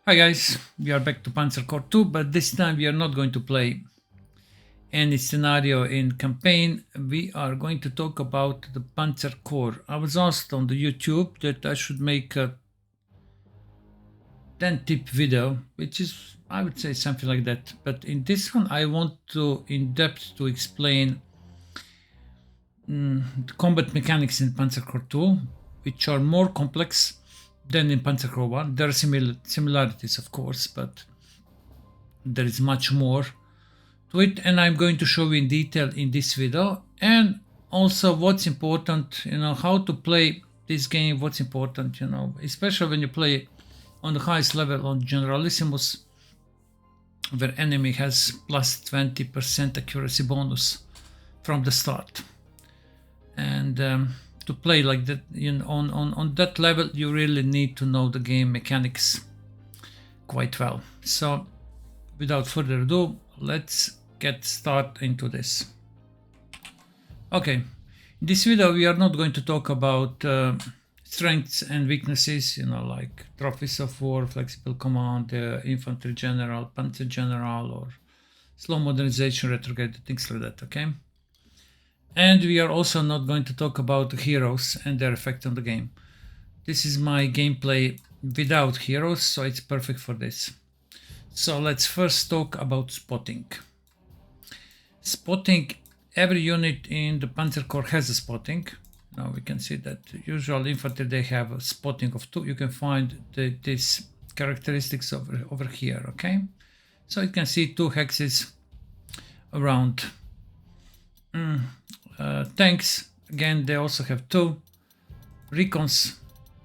Hi guys, we are back to Panzer Corps 2, but this time we are not going to play any scenario in campaign. We are going to talk about the Panzer Corps. I was asked on the YouTube that I should make a 10 tip video, which is, I would say, something like that. But in this one, I want to in depth to explain the combat mechanics in Panzer Corps 2, which are more complex than in Panzer Corps 1. There are similarities, of course, but there is much more to it, and I'm going to show you in detail in this video, and also what's important, how to play this game, what's important, especially when you play on the highest level on Generalissimus, where enemy has plus 20% accuracy bonus from the start. And to play like that, on that level, you really need to know the game mechanics quite well. So without further ado, let's get started into this. Okay, in this video we are not going to talk about strengths and weaknesses, like trophies of war, flexible command, infantry general, panzer general, or slow modernization, retrograde, things like that, okay? And we are also not going to talk about the heroes and their effect on the game. This is my gameplay without heroes, so it's perfect for this. So let's first talk about spotting. Spotting, every unit in the Panzer Corps has a spotting. Now we can see that usual infantry, they have a spotting of 2. You can find these characteristics over here, okay? So you can see 2 hexes around. Tanks, again, they also have 2. Recons,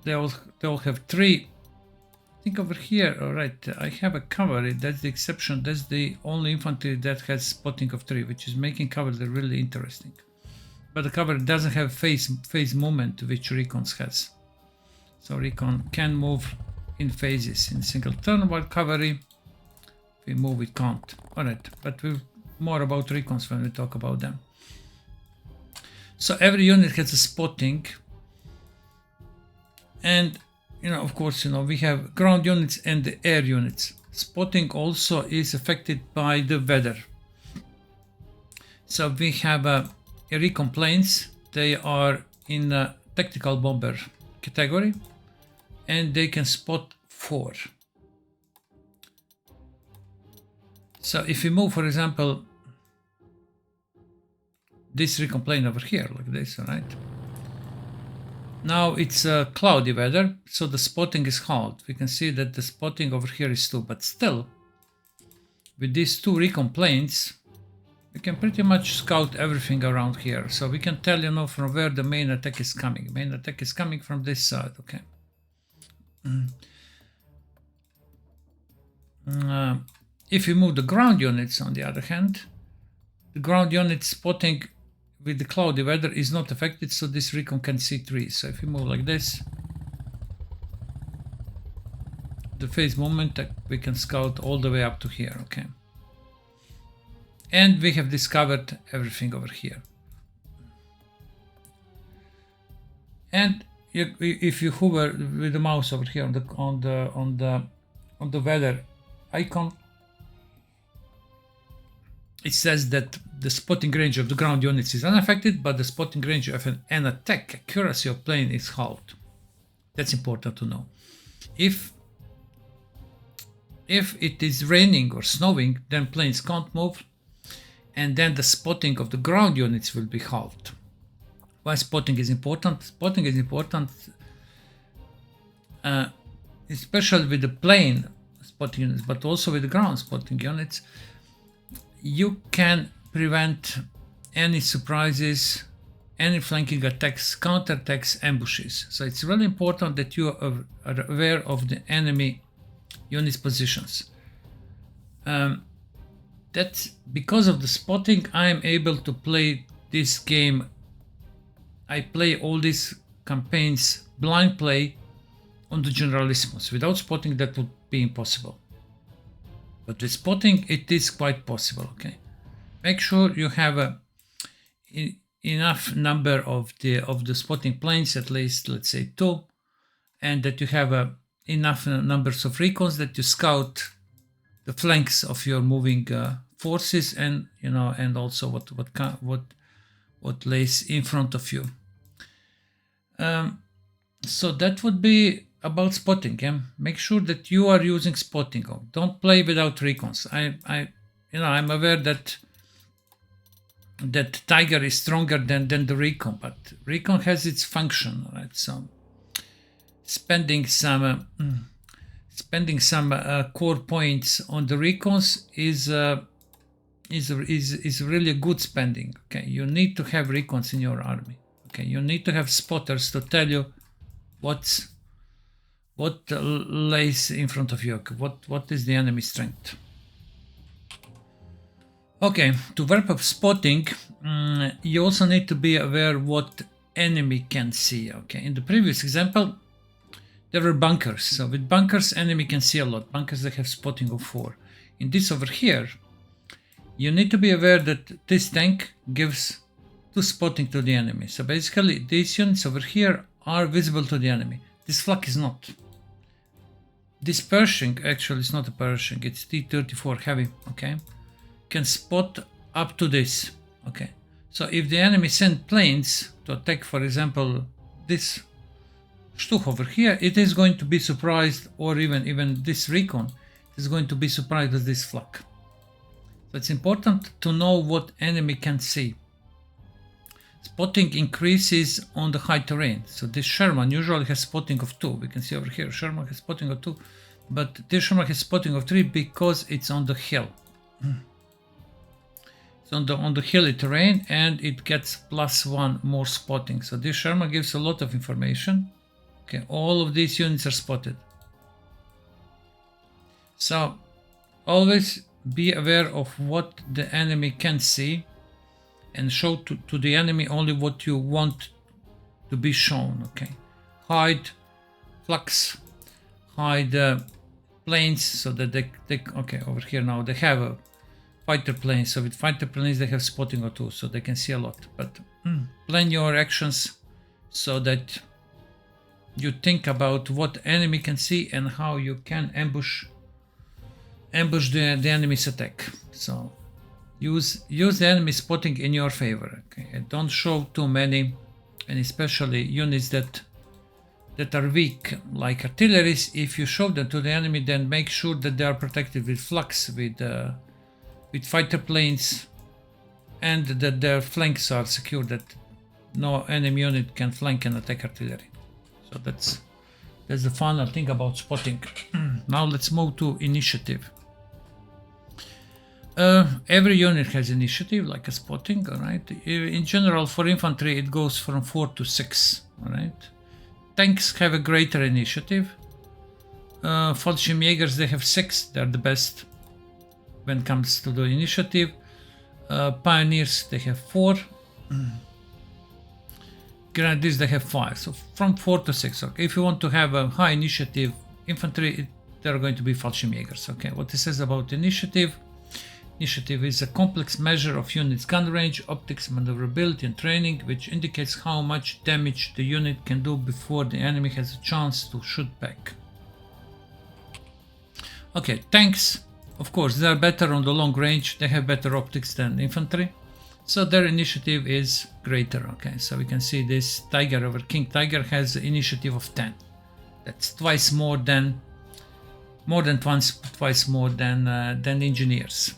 they all have 3. I think over here, all right, I have a cavalry. That's the exception. That's the only infantry that has spotting of 3, which is making cavalry really interesting. But the cavalry doesn't have phase movement, which Recons has. So Recon can move in phases in single turn, while cavalry, if we move, we can't. All right, but we'll more about Recons when we talk about them. So every unit has a spotting, and of course, we have ground units and the air units. Spotting also is affected by the weather. So we have recon planes. They are in the tactical bomber category, and they can spot 4. So if we move, for example, this recon plane over here, like this, right? Now it's cloudy weather, so the spotting is halved. We can see that the spotting over here is 2, but still, with these 2 recon planes, we can pretty much scout everything around here. So we can tell, from where the main attack is coming. Main attack is coming from this side, okay? If we move the ground units, on the other hand, the ground unit spotting with the cloudy weather is not affected, so this recon can see 3. So if we move like this, the phase movement, we can scout all the way up to here, okay? And we have discovered everything over here. And if you hover with the mouse over here on the weather icon, it says that the spotting range of the ground units is unaffected, but the spotting range of an attack accuracy of plane is halved. That's important to know. If it is raining or snowing, then planes can't move, and then the spotting of the ground units will be halved. Why spotting is important? Spotting is important, especially with the plane spotting units, but also with the ground spotting units. You can prevent any surprises, any flanking attacks, counterattacks, ambushes. So it's really important that you are aware of the enemy units' positions. That's because of the spotting, I am able to play this game. I play all these campaigns blind play on the Generalissimus. Without spotting, that would be impossible. But with spotting, it is quite possible, okay? Make sure you have enough number of the spotting planes, at least, let's say 2, and that you have enough numbers of recons that you scout the flanks of your moving forces, and and also what lays in front of you. So that would be about spotting. Yeah? Make sure that you are using spotting. Don't play without recons. I'm aware that Tiger is stronger than the recon, but recon has its function, right? So spending some core points on the recons is really good spending. Okay, you need to have recons in your army. Okay, you need to have spotters to tell you what lays in front of you. What is the enemy strength? Okay, to work up spotting, you also need to be aware what enemy can see. Okay, in the previous example, there were bunkers. So with bunkers, enemy can see a lot. Bunkers that have spotting of 4. In this over here, you need to be aware that this tank gives 2 spotting to the enemy. So basically, these units over here are visible to the enemy. This flak is not. This Pershing actually is not a Pershing. It's T-34 heavy. Okay, can spot up to this. Okay, so if the enemy send planes to attack, for example, this Stuch over here, it is going to be surprised, or even this recon is going to be surprised with this flak. So it's important to know what enemy can see. Spotting increases on the high terrain. So this Sherman usually has spotting of 2. We can see over here Sherman has spotting of 2, but this Sherman has spotting of 3 because it's on the hill. It's on the hilly terrain, and it gets +1 more spotting. So this Sherman gives a lot of information. Okay, all of these units are spotted. So always be aware of what the enemy can see, and show to the enemy only what you want to be shown. Okay, hide flux, hide planes, so that they okay, over here now they have a fighter plane. So with fighter planes they have spotting of 2, so they can see a lot. But plan your actions so that you think about what enemy can see and how you can ambush the enemy's attack. So use the enemy spotting in your favor. Okay, and don't show too many, and especially units that are weak, like artilleries. If you show them to the enemy, then make sure that they are protected with flux, with fighter planes, and that their flanks are secure, that no enemy unit can flank and attack artillery. So that's the final thing about spotting. Now let's move to initiative. Every unit has initiative, like a spotting, alright? In general, for infantry, it goes from 4 to 6, alright? Tanks have a greater initiative. Fallschirmjägers, they have 6, they're the best when it comes to the initiative. Pioneers, they have 4. Grenadiers, they have 5, so from 4 to 6. Okay, if you want to have a high initiative infantry, they're going to be Fallschirmjägers. Okay, what it says about initiative. Initiative is a complex measure of unit's gun range, optics, maneuverability, and training, which indicates how much damage the unit can do before the enemy has a chance to shoot back. Okay, tanks, of course, they are better on the long range. They have better optics than infantry, so their initiative is greater. Okay, so we can see this Tiger over King Tiger has an initiative of 10. That's twice more than twice more than engineers.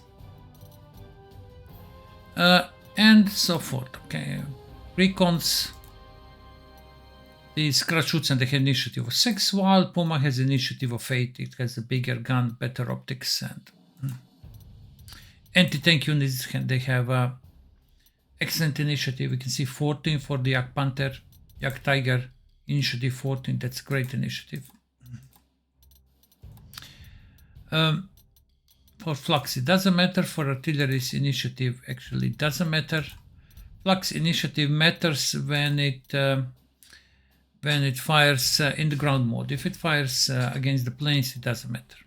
And so forth. Okay, recons, the Scratchshoots, they have initiative of 6, while Puma has initiative of 8. It has a bigger gun, better optics, and anti-tank units, they have excellent initiative. We can see 14 for the Yak Panther, Yak Tiger, initiative 14. That's great initiative. For flux, it doesn't matter. For artillery's initiative, actually it doesn't matter. Flux initiative matters when it fires in the ground mode. If it fires against the planes, it doesn't matter.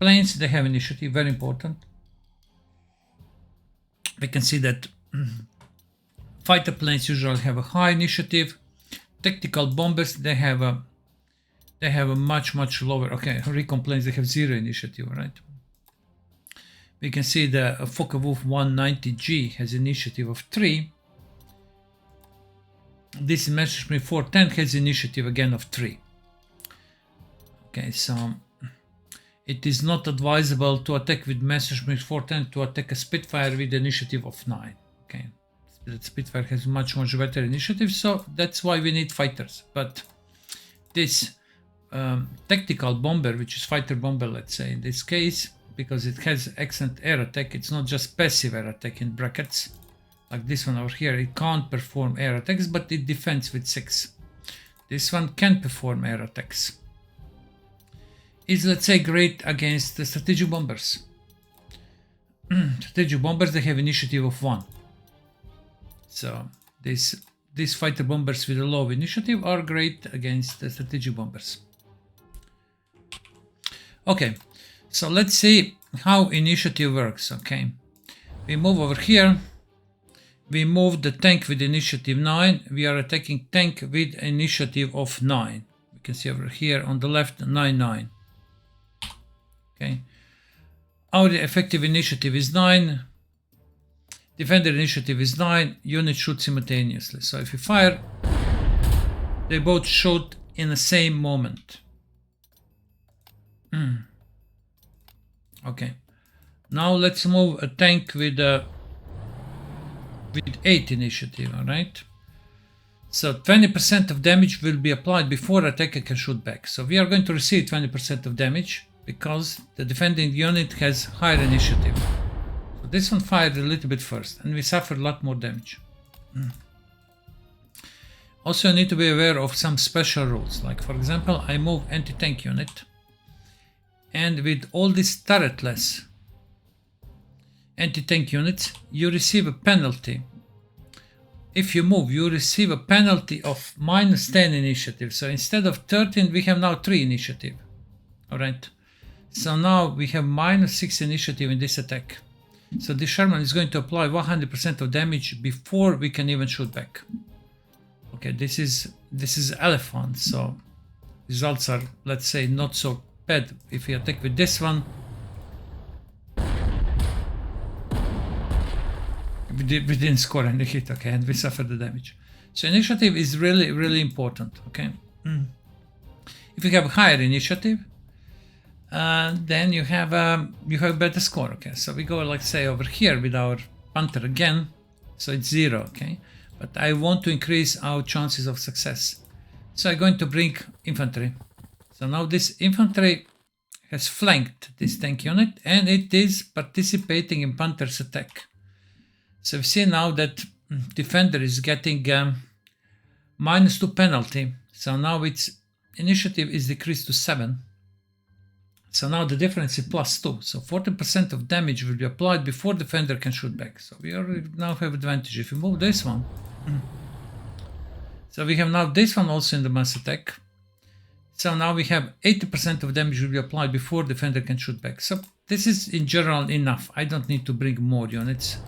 Planes, they have initiative, very important. We can see that fighter planes usually have a high initiative. Tactical bombers, they have a they have a much lower. Okay, Recon planes, they have 0 initiative, right? We can see the Focke-Wulf 190G has initiative of 3. This Messerschmitt 410 has initiative again of 3. Okay, so it is not advisable to attack with Messerschmitt 410 to attack a Spitfire with initiative of 9. Okay, the Spitfire has much better initiative, so that's why we need fighters. But this tactical bomber, which is fighter bomber, let's say in this case, because it has excellent air attack, it's not just passive air attack in brackets, like this one over here. It can't perform air attacks, but it defends with 6. This one can perform air attacks. Is, let's say, great against the strategic bombers. Strategic bombers, they have initiative of 1. So these fighter bombers with a low initiative are great against the strategic bombers. Okay, so let's see how initiative works. Okay, we move over here. We move the tank with initiative 9. We are attacking tank with initiative of 9. We can see over here on the left 9. Okay, our effective initiative is 9. Defender initiative is 9. Units shoot simultaneously. So if you fire, they both shoot in the same moment. Okay, now let's move a tank with 8 initiative. All right, so 20% of damage will be applied before attacker can shoot back. So we are going to receive 20% of damage because the defending unit has higher initiative. So this one fired a little bit first, and we suffered a lot more damage. Also, you need to be aware of some special rules. Like, for example, I move anti-tank unit, and with all these turretless anti-tank units, you receive a penalty. If you move, you receive a penalty of -10 initiative. So instead of 13, we have now 3 initiative. All right. So now we have -6 initiative in this attack. So this Sherman is going to apply 100% of damage before we can even shoot back. Okay, this is elephant. So results are, let's say, not so bad. If we attack with this one, we didn't score any hit, okay, and we suffer the damage. So initiative is really important, okay. If you have higher initiative, then you have better score, okay. So we go, like, say, over here with our Panther again, so it's 0, okay. But I want to increase our chances of success, so I'm going to bring infantry. So now this infantry has flanked this tank unit, and it is participating in Panther's attack. So we see now that defender is getting -2 penalty. So now its initiative is decreased to 7. So now the difference is +2. So 40% of damage will be applied before defender can shoot back. So we already now have advantage. If we move this one, so we have now this one also in the mass attack. So now we have 80% of damage will be applied before defender can shoot back. So this is in general enough. I don't need to bring more units.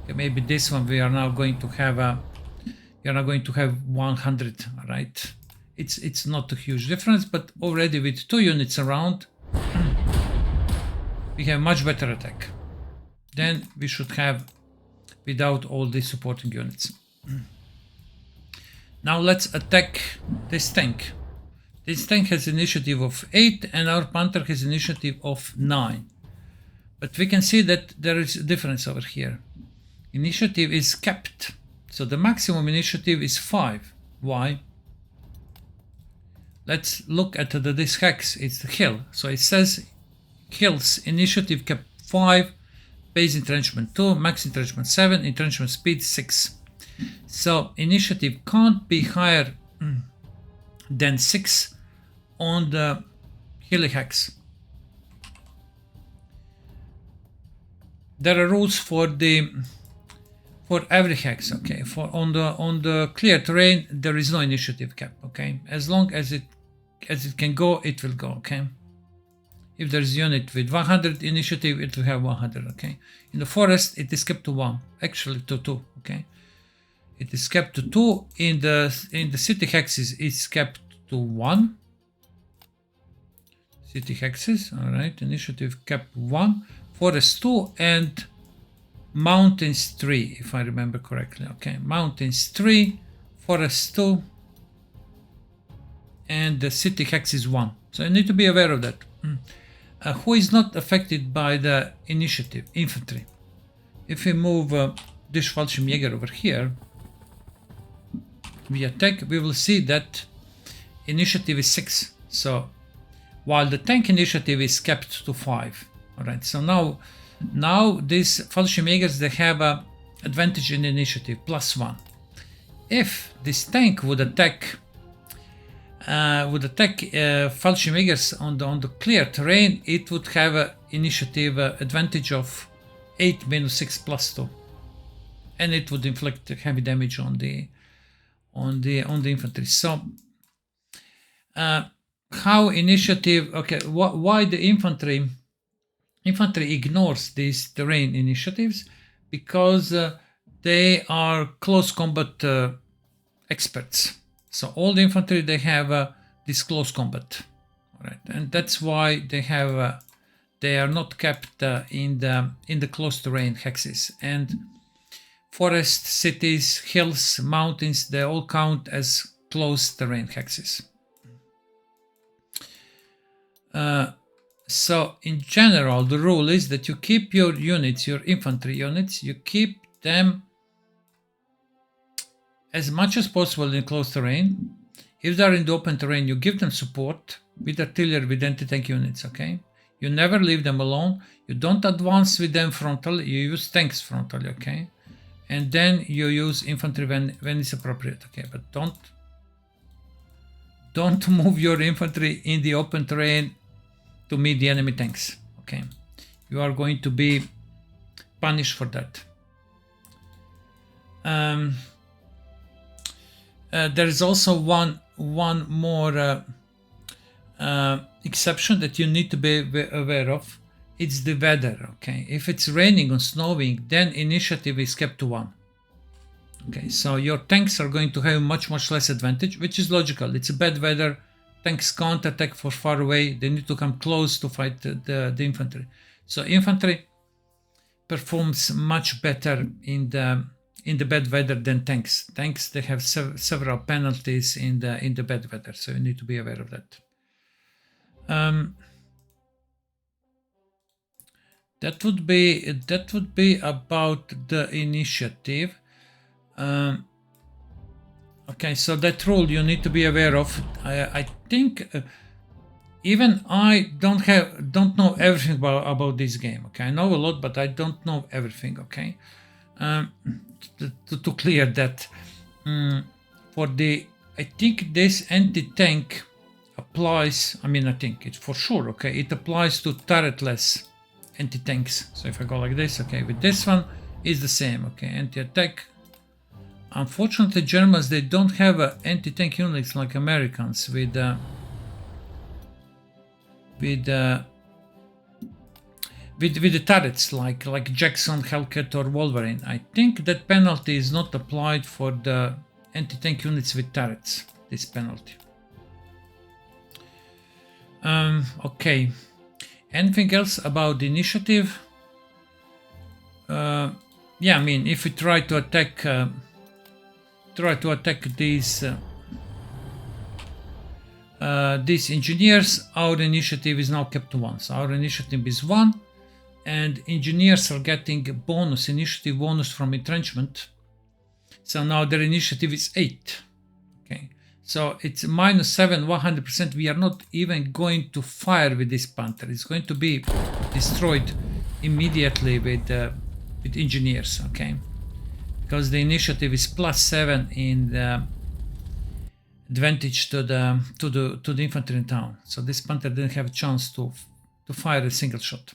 Okay, maybe this one we are now going to have 100, right? It's not a huge difference, but already with 2 units around, we have much better attack than we should have without all these supporting units. Now let's attack this tank. This tank has initiative of 8 and our Panther has initiative of 9. But we can see that there is a difference over here. Initiative is capped. So the maximum initiative is 5. Why? Let's look at this hex. It's the hill. So it says hills initiative cap 5, base entrenchment 2, max entrenchment 7, entrenchment speed 6. So initiative can't be higher than 6 on the hilly hex. There are rules for every hex, okay. For on the clear terrain, there is no initiative cap, okay. As long as it can go, it will go, okay. If there's a unit with 100 initiative, it will have 100, okay. In the forest, it is kept to 1, actually to 2, okay. It is kept to 2. In the city hexes, it's kept to 1. City Hexes, all right. Initiative kept 1, Forest 2, and Mountains 3, if I remember correctly. Okay, Mountains 3, Forest 2, and the City Hexes 1. So you need to be aware of that. Who is not affected by the initiative? Infantry. If we move this Fallschirmjäger over here, we attack, we will see that initiative is 6. So while the tank initiative is kept to 5. Alright, so now these Fallschirmjägers, they have a advantage in initiative, +1. If this tank would attack Fallschirmjägers on the clear terrain, it would have an initiative advantage of 8 - 6 +2, and it would inflict heavy damage on the infantry. So how initiative? Okay, why the infantry ignores these terrain initiatives? Because they are close combat experts. So all the infantry, they have this close combat, right? And that's why they are not kept in the close terrain hexes. And forests, cities, hills, mountains, they all count as close terrain hexes. So in general, the rule is that you keep your units, your infantry units, you keep them as much as possible in close terrain. If they're in the open terrain, you give them support with artillery, with anti-tank units, okay? You never leave them alone. You don't advance with them frontally, you use tanks frontally, okay? And then you use infantry when it's appropriate, okay? But don't move your infantry in the open terrain to meet the enemy tanks, okay? You are going to be punished for that. There is also one more exception that you need to be aware of. It's the weather, okay? If it's raining or snowing, then initiative is kept to 1. Okay, so your tanks are going to have much less advantage, which is logical. It's a bad weather. Tanks can't attack from far away. They need to come close to fight the infantry. So infantry performs much better in the bad weather than tanks. Tanks, they have several penalties in the bad weather, so you need to be aware of that. That would be about the initiative. Okay, so that rule you need to be aware of. I think even I don't know everything about this game. Okay, I know a lot, but I don't know everything. Okay. To clear that, I think this anti-tank applies. I mean, I think it's for sure. Okay, it applies to turretless anti-tanks. So if I go like this, okay, with this one is the same. Okay, anti-attack. Unfortunately, Germans, they don't have anti-tank units like Americans with the turrets like Jackson, Hellcat or Wolverine. I think that penalty is not applied for the anti-tank units with turrets, this penalty. Okay, anything else about the initiative? Yeah, I mean, if we try to attack these engineers, our initiative is now kept to 1. So our initiative is 1. And engineers are getting a bonus, initiative bonus from entrenchment. So now their initiative is 8. Okay, so it's -7, 100%. We are not even going to fire with this Panther. It's going to be destroyed immediately with engineers. Okay, because the initiative is +7 in the advantage to the infantry in town. So this Panther didn't have a chance to fire a single shot.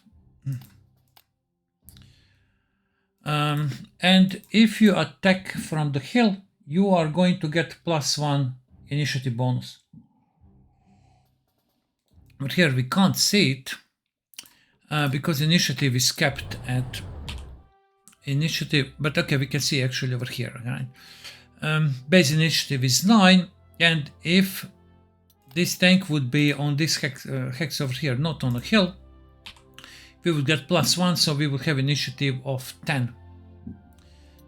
And if you attack from the hill, you are going to get +1 initiative bonus. But here we can't see it because initiative is kept at initiative. But okay, we can see actually over here. Right? Base initiative is 9, and if this tank would be on this hex over here, not on a hill, we would get +1, so we would have initiative of 10.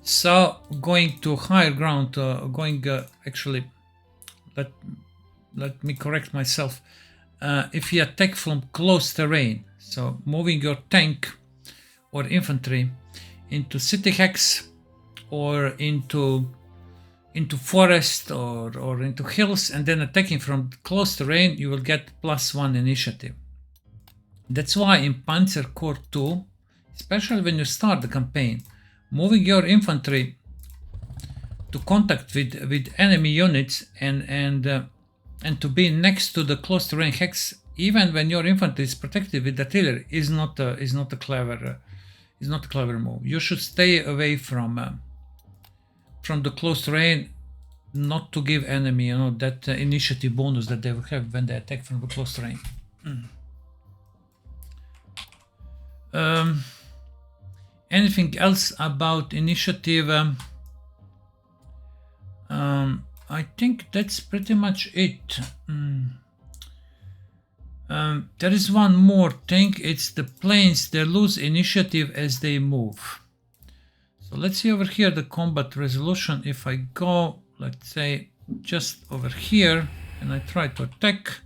So going to higher ground, actually, let me correct myself. If you attack from close terrain, so moving your tank or infantry into city hex or into forest or into hills, and then attacking from close terrain, you will get +1 initiative. That's why in Panzer Corps 2, especially when you start the campaign, moving your infantry to contact with enemy units and to be next to the close terrain hex, even when your infantry is protected with artillery, is not a clever move. You should stay away from the close terrain, not to give enemy, that initiative bonus that they will have when they attack from the close terrain. Anything else about initiative? I think that's pretty much it. There is one more thing. It's the planes. They lose initiative as they move. So let's see over here the combat resolution. If I go, let's say, just over here and I try to attack,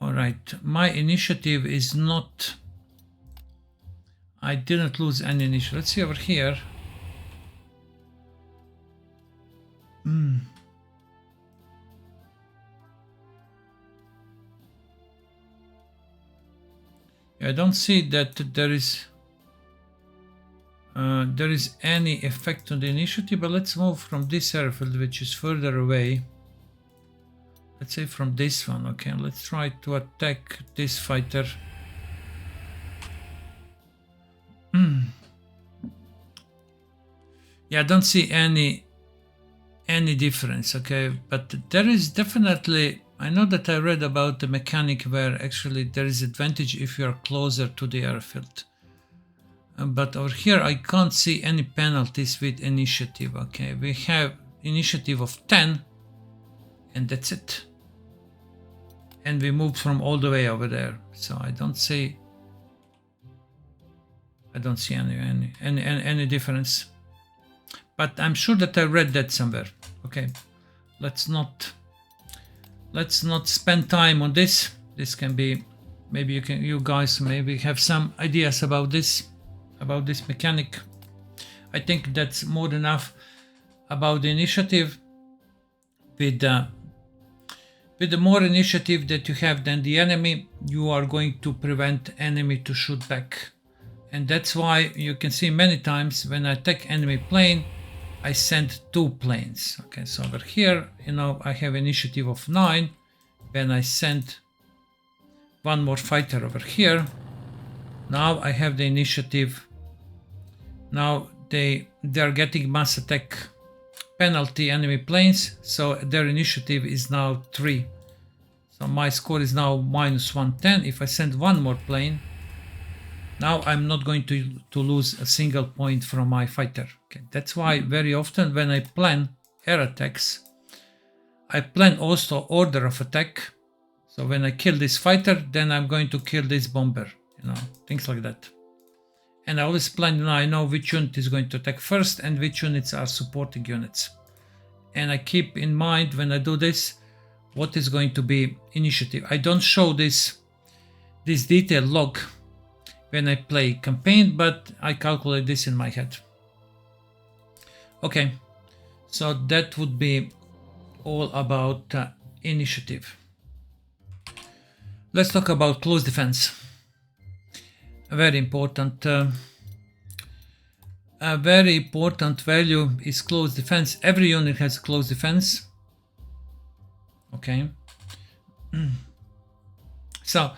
all right, my initiative is not, I didn't lose any initiative. Let's see over here. I don't see that there is any effect on the initiative, but let's move from this airfield, which is further away. Let's say from this one. Okay, let's try to attack this fighter. Yeah, I don't see any difference. Okay, but there is definitely, I know that I read about the mechanic where actually there is advantage if you are closer to the airfield. But over here I can't see any penalties with initiative. Okay, we have initiative of 10 and that's it. And we moved from all the way over there. So I don't see any difference. But I'm sure that I read that somewhere. Okay, let's not spend time on this. This can be, maybe you guys maybe have some ideas about this mechanic. I think that's more than enough about the initiative. With the more initiative that you have than the enemy, you are going to prevent enemy to shoot back. And that's why you can see many times when I attack enemy plane, I send 2 planes. Okay, so over here, I have initiative of 9. When I send one more fighter over here, now I have the initiative. Now they are getting mass attack penalty enemy planes, so their initiative is now 3. So my score is now -110. If I send one more plane, now I'm not going to lose a single point from my fighter. Okay, that's why very often when I plan air attacks, I plan also order of attack. So when I kill this fighter, then I'm going to kill this bomber, things like that. And I always plan, I know which unit is going to attack first and which units are supporting units. And I keep in mind when I do this, what is going to be initiative. I don't show this detailed log when I play campaign, but I calculate this in my head. Okay, so that would be all about initiative. Let's talk about close defense. Very important. A very important value is close defense. Every unit has close defense. Okay. So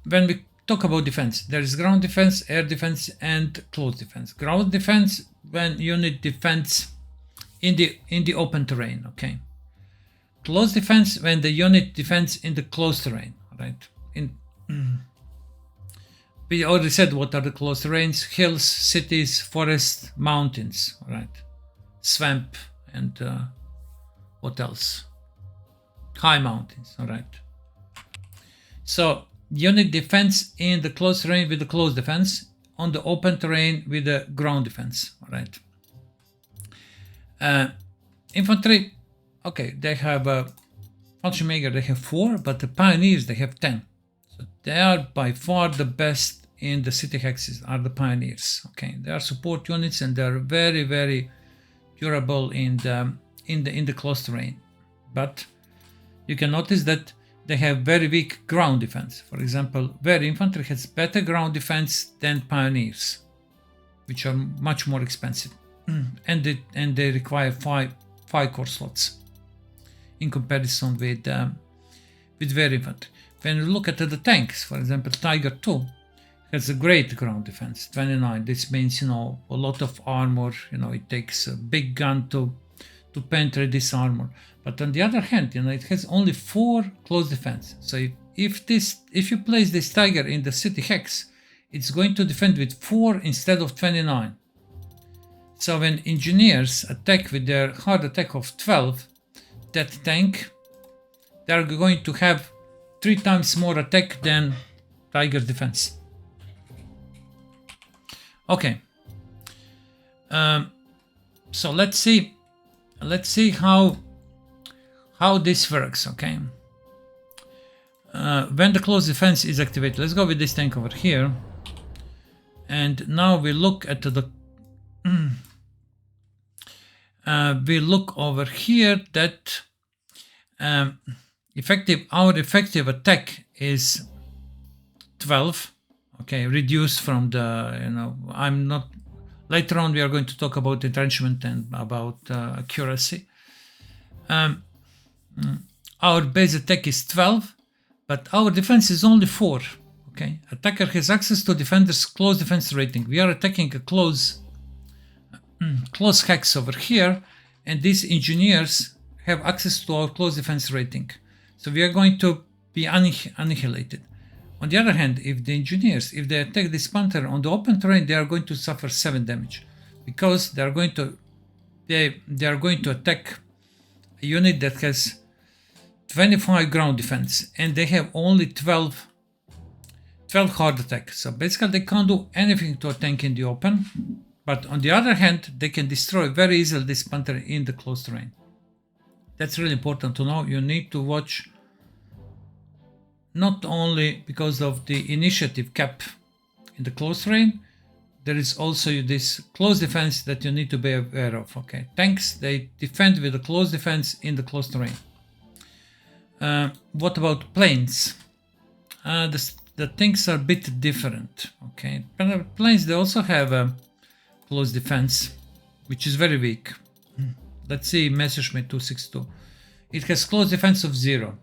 when we talk about defense, there is ground defense, air defense, and close defense. Ground defense when unit defends in the open terrain. Okay. Close defense when the unit defends in the close terrain. Right. We already said what are the close terrains: hills, cities, forests, mountains, right? Swamp, and what else? high mountains. All right. So unit defense in the close range with the close defense, on the open terrain with the ground defense. All right. Infantry, okay, they have a function maker, they have 4, but the pioneers, they have 10. So they are by far the best in the city hexes, are the pioneers. Okay, they are support units and they are very, very durable in the close terrain. But you can notice that they have very weak ground defense. For example, where infantry has better ground defense than pioneers, which are much more expensive, and they require 5 core slots in comparison with where infantry. When you look at the tanks, for example, Tiger 2 has a great ground defense, 29. This means, a lot of armor. It takes a big gun to penetrate this armor. But on the other hand, it has only 4 close defense. So if you place this Tiger in the city hex, it's going to defend with 4 instead of 29. So when engineers attack with their hard attack of 12, that tank, they're going to have 3 times more attack than Tiger defense. Okay. So let's see how this works. Okay. When the close defense is activated, let's go with this tank over here. And now we look at the we look over here that our effective attack is 12. Okay, reduced from the, later on we are going to talk about entrenchment and about accuracy. Our base attack is 12, but our defense is only 4. Okay, attacker has access to defender's close defense rating. We are attacking a close hex over here, and these engineers have access to our close defense rating. So we are going to be annihilated. On the other hand, if the engineers, if they attack this Panther on the open terrain, they are going to suffer 7 damage, because they are going to attack a unit that has 25 ground defense, and they have only 12 hard attack. So basically they can't do anything to a tank in the open, but on the other hand, they can destroy very easily this Panther in the close terrain. That's really important to know. You need to watch, not only because of the initiative cap in the close terrain, there is also this close defense that you need to be aware of. Okay, tanks, they defend with a close defense in the close terrain. What about planes? The things are a bit different. Okay, planes, they also have a close defense, which is very weak. Let's see Messerschmitt 262. It has close defense of 0.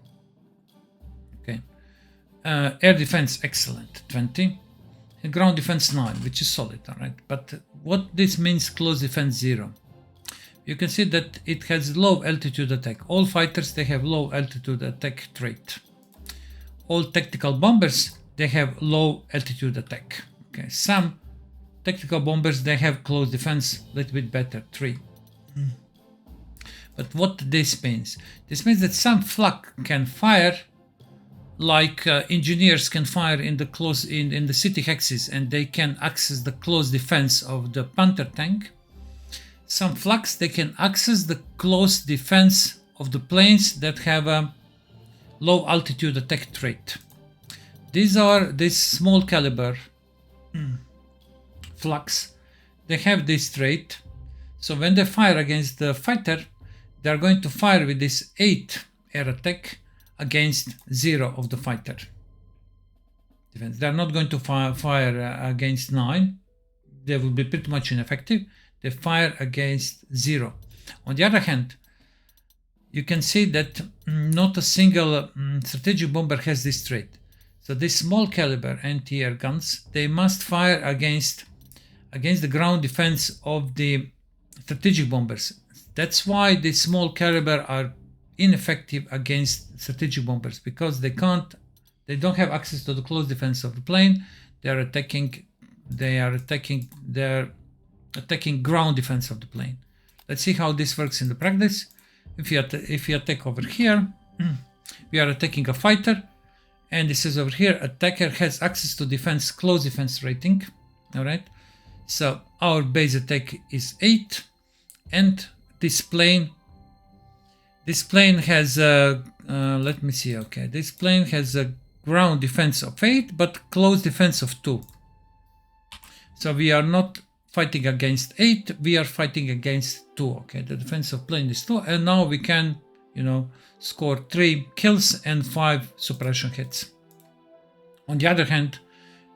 Okay, air defense excellent, 20. And ground defense 9, which is solid. All right, but what this means, close defense 0? You can see that it has low altitude attack. All fighters, they have low altitude attack trait. All tactical bombers, they have low altitude attack. Okay, some tactical bombers, they have close defense a little bit better, 3. But what this means? This means that some flak can fire like engineers can fire in the city hexes, and they can access the close defense of the Panther tank. Some flaks, they can access the close defense of the planes that have a low altitude attack trait. These are this small caliber flaks. They have this trait. So when they fire against the fighter, they are going to fire with this 8 air attack against 0 of the fighter defense. They are not going to fire against 9. They will be pretty much ineffective. They fire against 0. On the other hand, you can see that not a single strategic bomber has this trait. So these small caliber anti-air guns, they must fire against the ground defense of the strategic bombers. That's why the small caliber are ineffective against strategic bombers, because they don't have access to the close defense of the plane. They are attacking ground defense of the plane. Let's see how this works in the practice. If you attack over here, we are attacking a fighter, and this is over here, attacker has access to defense, close defense rating. All right, so our base attack is 8, and this plane has a let me see. Okay, this plane has a ground defense of 8 but close defense of 2. So we are not fighting against 8, we are fighting against 2. Okay, the defense of plane is 2, and now we can, you know, score 3 kills and 5 suppression hits. On the other hand,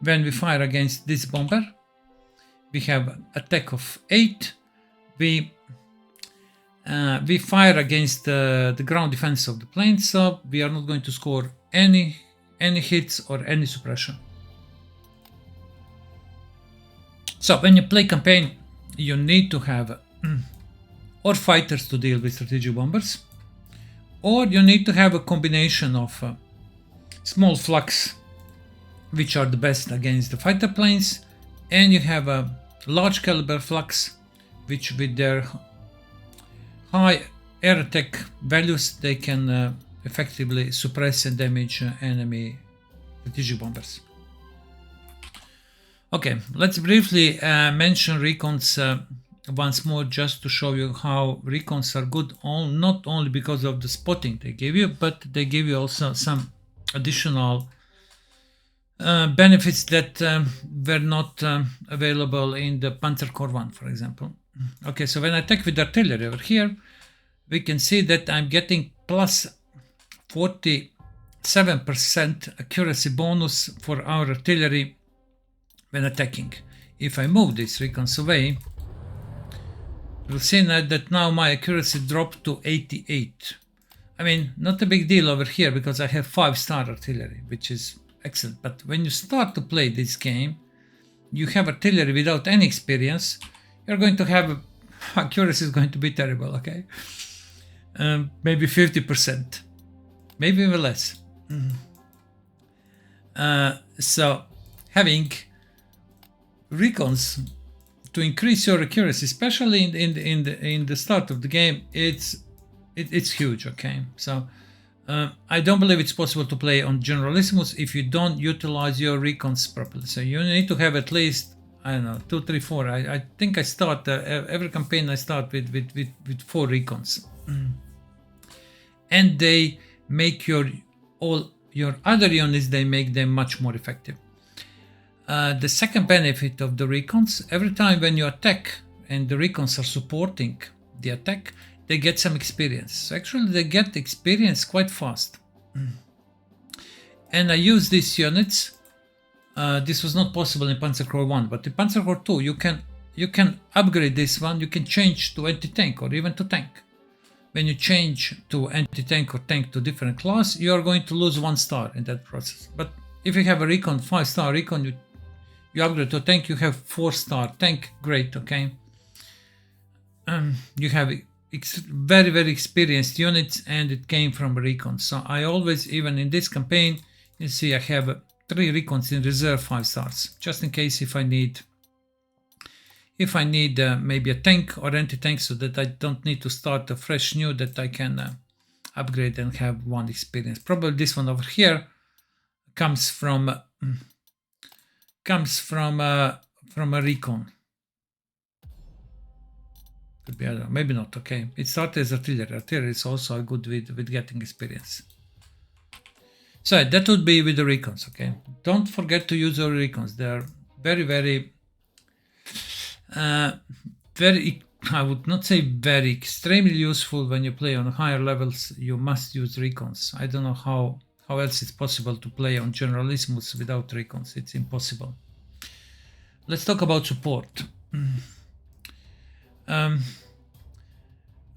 when we fire against this bomber, we have attack of 8. We fire against the ground defense of the plane, so we are not going to score any hits or any suppression. So when you play campaign, you need to have or fighters to deal with strategic bombers, or you need to have a combination of small flux, which are the best against the fighter planes, and you have a large caliber flux, which with their high air attack values, they can effectively suppress and damage enemy strategic bombers. Okay, let's briefly mention recons once more, just to show you how recons are good, not only because of the spotting they give you, but they give you also some additional benefits that were not available in the Panzer Corps 1, for example. Okay, so when I attack with artillery over here, we can see that I'm getting plus 47% accuracy bonus for our artillery when attacking. If I move this recons away, you'll see that now my accuracy dropped to 88. I mean, not a big deal over here because I have 5-star artillery, which is excellent. But when you start to play this game, you have artillery without any experience, you're going to have accuracy is going to be terrible, okay? Maybe 50%, maybe even less. So having recons to increase your accuracy, especially in the start of the game, it's huge. Okay, so I don't believe it's possible to play on Generalissimus if you don't utilize your recons properly. So you need to have at least, I don't know, 2, 3, 4. I think I start every campaign I start with 4 recons, and they make all your other units, they make them much more effective. The second benefit of the recons, every time when you attack and the recons are supporting the attack, they get some experience. So actually they get experience quite fast. And I use these units. This was not possible in Panzer Corps 1, but in Panzer Corps 2 you can upgrade this one. You can change to anti-tank or even to tank. When you change to anti-tank or tank to different class, you are going to lose 1 star in that process. But if you have a recon, 5-star recon, you upgrade to a tank, you have 4-star tank, great, okay? You have very, very experienced units, and it came from recon. So I always, even in this campaign, you see I have 3 recons in reserve 5 stars, just in case if I need maybe a tank or anti-tank, so that I don't need to start a fresh new, that I can upgrade and have 1 experience. Probably this one over here comes from a recon. Could be, I don't know, maybe not. Okay, it started as artillery. Artillery is also good with getting experience. So that would be with the recons. Okay, don't forget to use your recons. They are very, very, very. I would not say very, extremely useful when you play on higher levels. You must use recons. I don't know how else it's possible to play on Generalissimus without recons. It's impossible. Let's talk about support.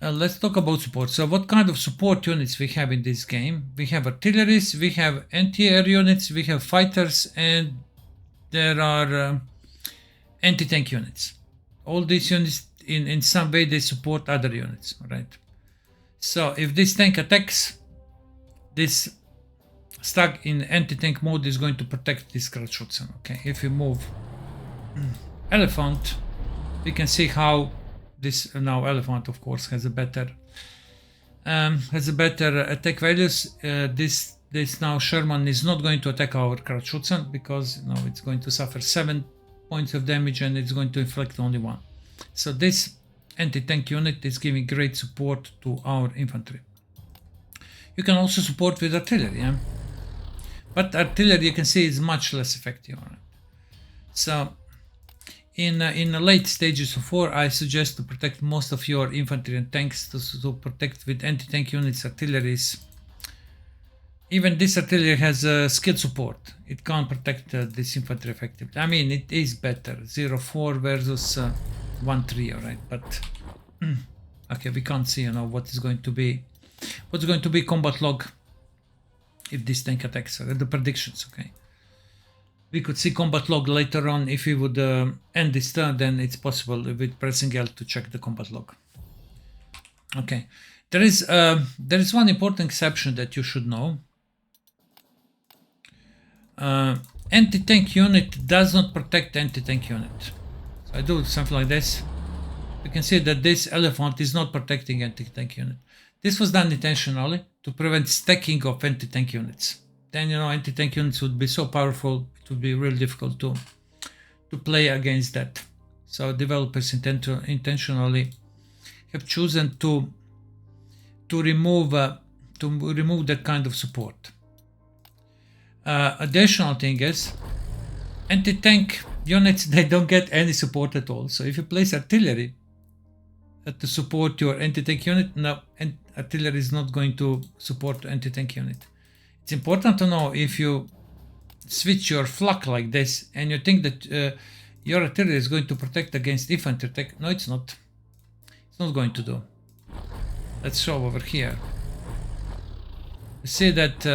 Let's talk about support. So what kind of support units we have in this game? We have artilleries, we have anti-air units, we have fighters, and there are anti-tank units. All these units, in some way, they support other units, right? So if this tank attacks, this stuck in anti-tank mode is going to protect this Krautschützen. Okay, if you move elephant, we can see how this now elephant, of course, has a better has a better attack values. This now Sherman is not going to attack our Krautschützen because it's going to suffer 7 points of damage and it's going to inflict only 1. So this anti-tank unit is giving great support to our infantry. You can also support with artillery, yeah? But artillery, you can see, is much less effective on it. So in the late stages of war, I suggest to protect most of your infantry and tanks to protect with anti-tank units, artilleries. Even this artillery has skill support. It can't protect this infantry effectively. I mean, it is better. 0.4 versus 1.3, alright, but okay, we can't see what's going to be combat log if this tank attacks, the predictions, okay. We could see combat log later on. If we would end this turn, then it's possible with pressing L to check the combat log. Okay, there is one important exception that you should know. Anti-tank unit does not protect anti-tank unit. So I do something like this. You can see that this elephant is not protecting anti-tank unit. This was done intentionally to prevent stacking of anti-tank units. Then anti-tank units would be so powerful, it would be really difficult to play against that. So developers intentionally have chosen to remove that kind of support. Additional thing is, anti-tank units, they don't get any support at all. So if you place artillery to support your anti-tank unit, no, artillery is not going to support anti-tank unit. It's important to know, if you switch your flak like this and you think that your artillery is going to protect against infantry attack, no, it's not. It's not going to do. Let's show over here. You see that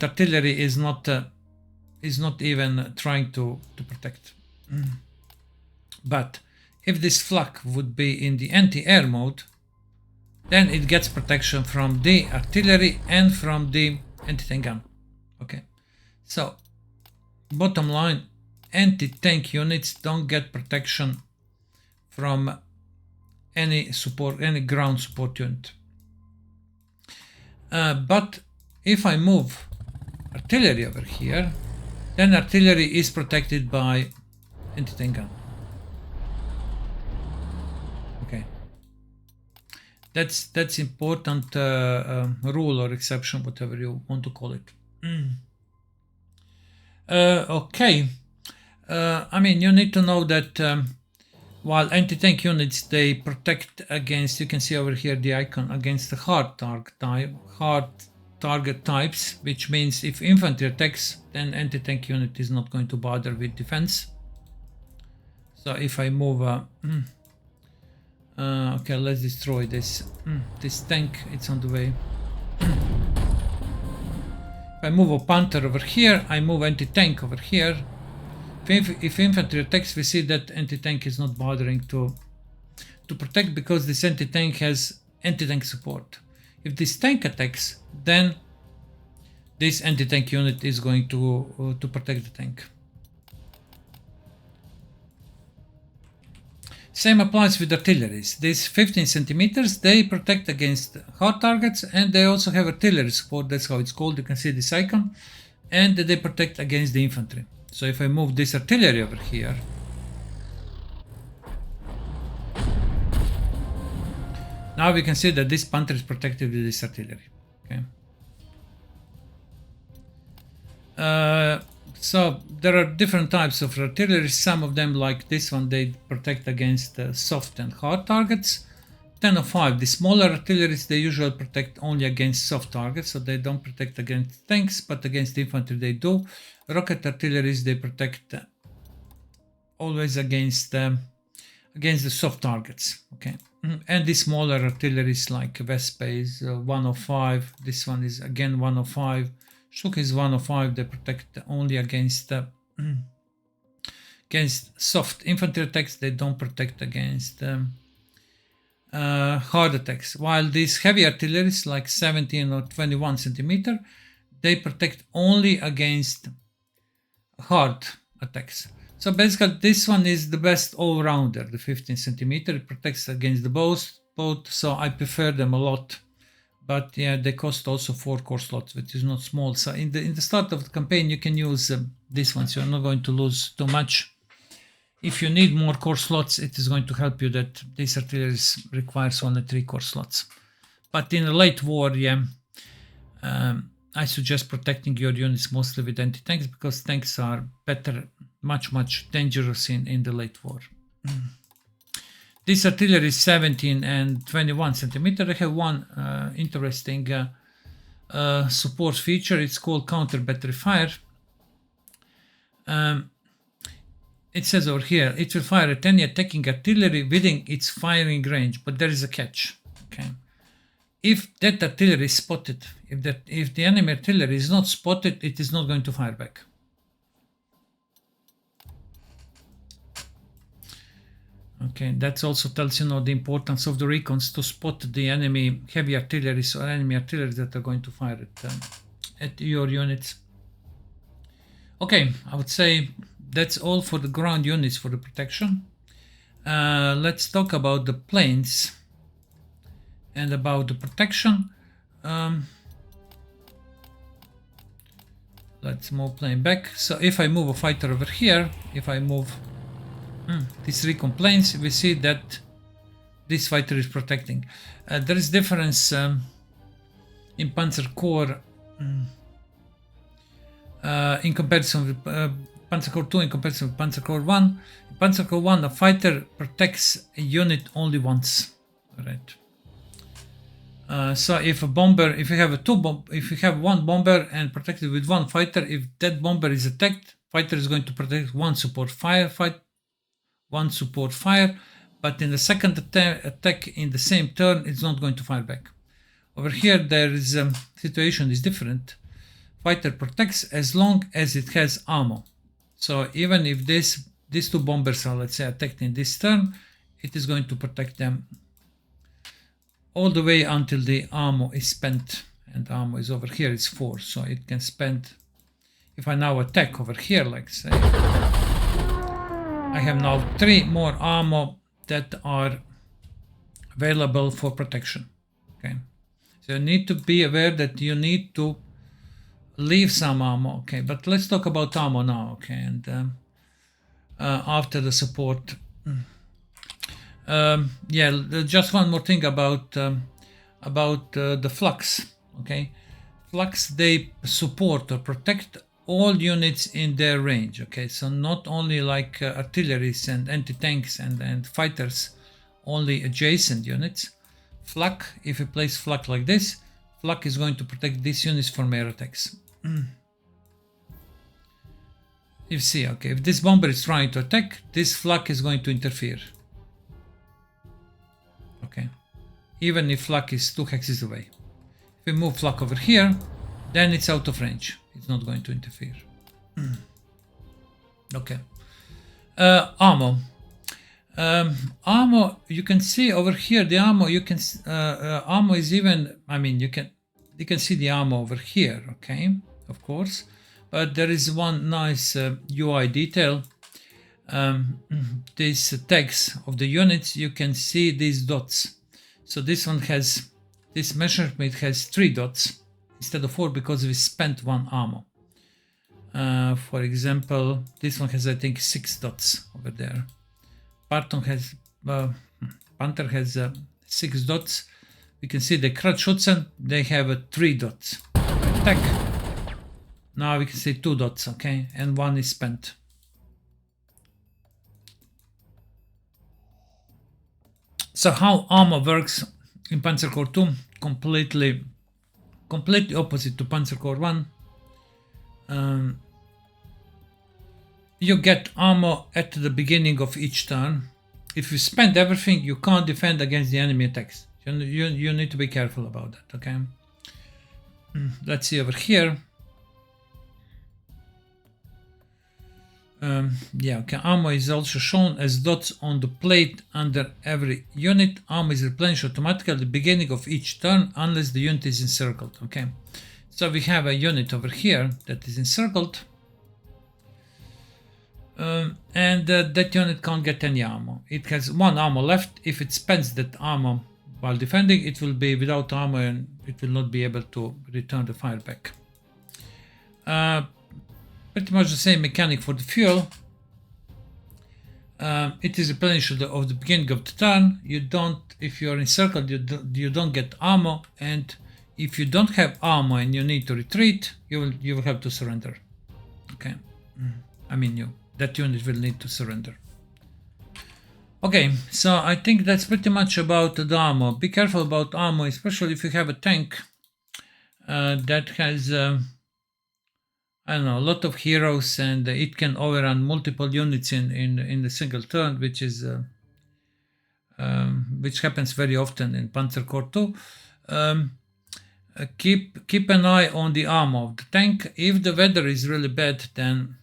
artillery is not even trying to protect. But if this flak would be in the anti-air mode, then it gets protection from the artillery and from the anti-tank gun. Okay, so bottom line, anti-tank units don't get protection from any ground support unit. But if I move artillery over here, then artillery is protected by anti-tank gun. Okay, that's important rule or exception, whatever you want to call it. Okay, I mean, you need to know that while anti-tank units, they protect against, you can see over here the icon, against the hard target types, which means if infantry attacks, then anti-tank unit is not going to bother with defense. So if I move okay, let's destroy this tank, it's on the way. If I move a Panther over here, I move anti-tank over here. If infantry attacks, we see that anti-tank is not bothering to protect, because this anti-tank has anti-tank support. If this tank attacks, then this anti-tank unit is going to protect the tank. Same applies with artilleries. These 15 centimeters, they protect against hard targets, and they also have artillery support. That's how it's called. You can see this icon, and they protect against the infantry. So if I move this artillery over here, now we can see that this Panther is protected with this artillery. Okay. So there are different types of artillery. Some of them, like this one, they protect against soft and hard targets. 1005, the smaller artilleries, they usually protect only against soft targets, so they don't protect against tanks, but against infantry they do. Rocket artilleries, they protect always against the soft targets. Okay, and the smaller artilleries like Vespa is 105. This one is again 105. Shuk is 105. They protect only against soft infantry attacks. They don't protect against hard attacks. While these heavy artilleries like 17 or 21 centimeter, they protect only against hard attacks. So basically this one is the best all-rounder, the 15 centimeter. It protects against both both, so I prefer them a lot. But yeah, they cost also 4 core slots, which is not small. So in the start of the campaign, you can use this one, so you're not going to lose too much. If you need more core slots, it is going to help you that this artillery requires only 3 core slots. But in a late war, yeah, I suggest protecting your units mostly with anti-tanks, because tanks are better, much dangerous in the late war. This artillery is 17 and 21 centimeter. They have one interesting support feature. It's called counter battery fire. It says over here, it will fire at any attacking artillery within its firing range, but there is a catch. Okay, if that artillery is spotted, if the enemy artillery is not spotted, it is not going to fire back. Okay, that also tells you the importance of the recons to spot the enemy heavy artillery or enemy artillery that are going to fire at your units. Okay, I would say that's all for the ground units for the protection. Let's talk about the planes and about the protection. Let's move plane back. So if I move a fighter over here, if I move these recon planes, we see that this fighter is protecting. There is difference in Panzer Corps in comparison with Panzer Corps 2 in comparison with Panzer Corps 1. In Panzer Corps 1, a fighter protects a unit only once. Right. So if a bomber, if you have one bomber and protected with one fighter, if that bomber is attacked, fighter is going to protect one support fire, but in the second attack in the same turn, it's not going to fire back. Over here, there is situation is different. Fighter protects as long as it has ammo. So even if these two bombers are, let's say, attacked in this turn, it is going to protect them all the way until the ammo is spent. And ammo is over here, it's 4, so it can spend. If I now attack over here, like say, I have now 3 more ammo that are available for protection. Okay, so you need to be aware that you need to leave some ammo. Okay, but let's talk about ammo now. Okay, and after the support. Yeah, just one more thing about the flux. Okay, flux, they support or protect all units in their range. Okay, so not only like artilleries and anti-tanks and fighters, only adjacent units. Flak, if you place flak like this, flak is going to protect these units from air attacks. You see, okay, if this bomber is trying to attack, this flak is going to interfere. Okay, even if flak is 2 hexes away. If we move flak over here, then it's out of range. It's not going to interfere. Okay. Ammo. Ammo, you can see over here the ammo. You can ammo is even. I mean, you can see the ammo over here. Okay, of course, but there is one nice UI detail. These tags of the units, you can see these dots. So this one has, this measurement has 3 dots instead of 4 because we spent 1 ammo. For example, this one has, I think, 6 dots over there. Panther has 6 dots. We can see the Krautschützen, they have 3 dots. Attack. Now we can see 2 dots, okay, and 1 is spent. So how ammo works in Panzer Corps 2? Completely opposite to Panzer Corps 1. You get ammo at the beginning of each turn. If you spend everything, you can't defend against the enemy attacks. You need to be careful about that, okay? Let's see over here. Yeah, okay. Ammo is also shown as dots on the plate under every unit. Ammo is replenished automatically at the beginning of each turn unless the unit is encircled. Okay, so we have a unit over here that is encircled, and that unit can't get any ammo. It has 1 ammo left. If it spends that ammo, while defending, it will be without armor and it will not be able to return the fire back. Pretty much the same mechanic for the fuel. It is replenished of the beginning of the turn. You don't, if you are encircled, you don't get ammo, and if you don't have ammo and you need to retreat, you will have to surrender. Okay, I mean that unit will need to surrender. Okay, so I think that's pretty much about the ammo. Be careful about ammo, especially if you have a tank that has I don't know, a lot of heroes, and it can overrun multiple units in the single turn, which is which happens very often in Panzer Corps 2. Keep an eye on the ammo of the tank. If the weather is really bad, then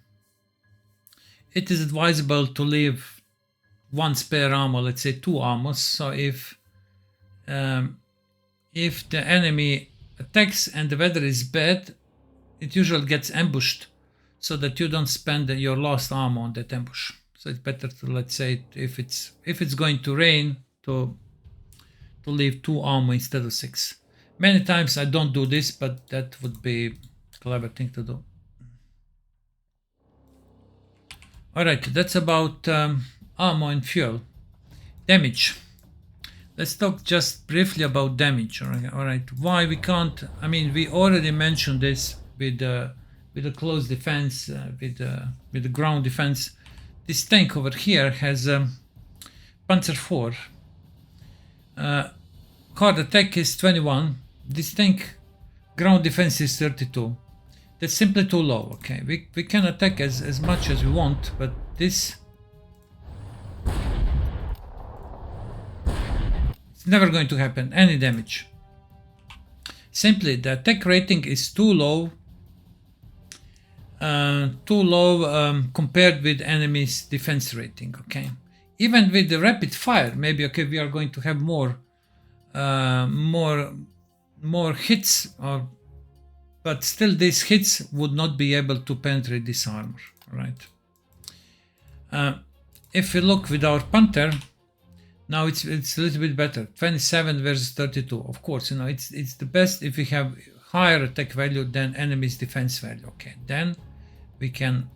it is advisable to leave one spare ammo, let's say 2 ammos. So if the enemy attacks and the weather is bad, it usually gets ambushed, so that you don't spend your last ammo on that ambush. So it's better to, let's say, if it's going to rain, to leave 2 ammo instead of 6. Many times I don't do this, but that would be a clever thing to do. Alright, that's about ammo and fuel. Damage. Let's talk just briefly about damage. Alright, why we can't, I mean, we already mentioned this with the close defense, with the ground defense. This tank over here has Panzer IV. Hard attack is 21. This tank ground defense is 32. That's simply too low. Okay, we can attack as much as we want, but this, it's never going to happen any damage. Simply the attack rating is too low. Compared with enemy's defense rating. Okay, even with the rapid fire, maybe okay, we are going to have more hits, but still these hits would not be able to penetrate this armor. Right. If we look with our Panther, now it's a little bit better. 27 versus 32. Of course, it's the best if we have higher attack value than enemy's defense value. Okay, then we can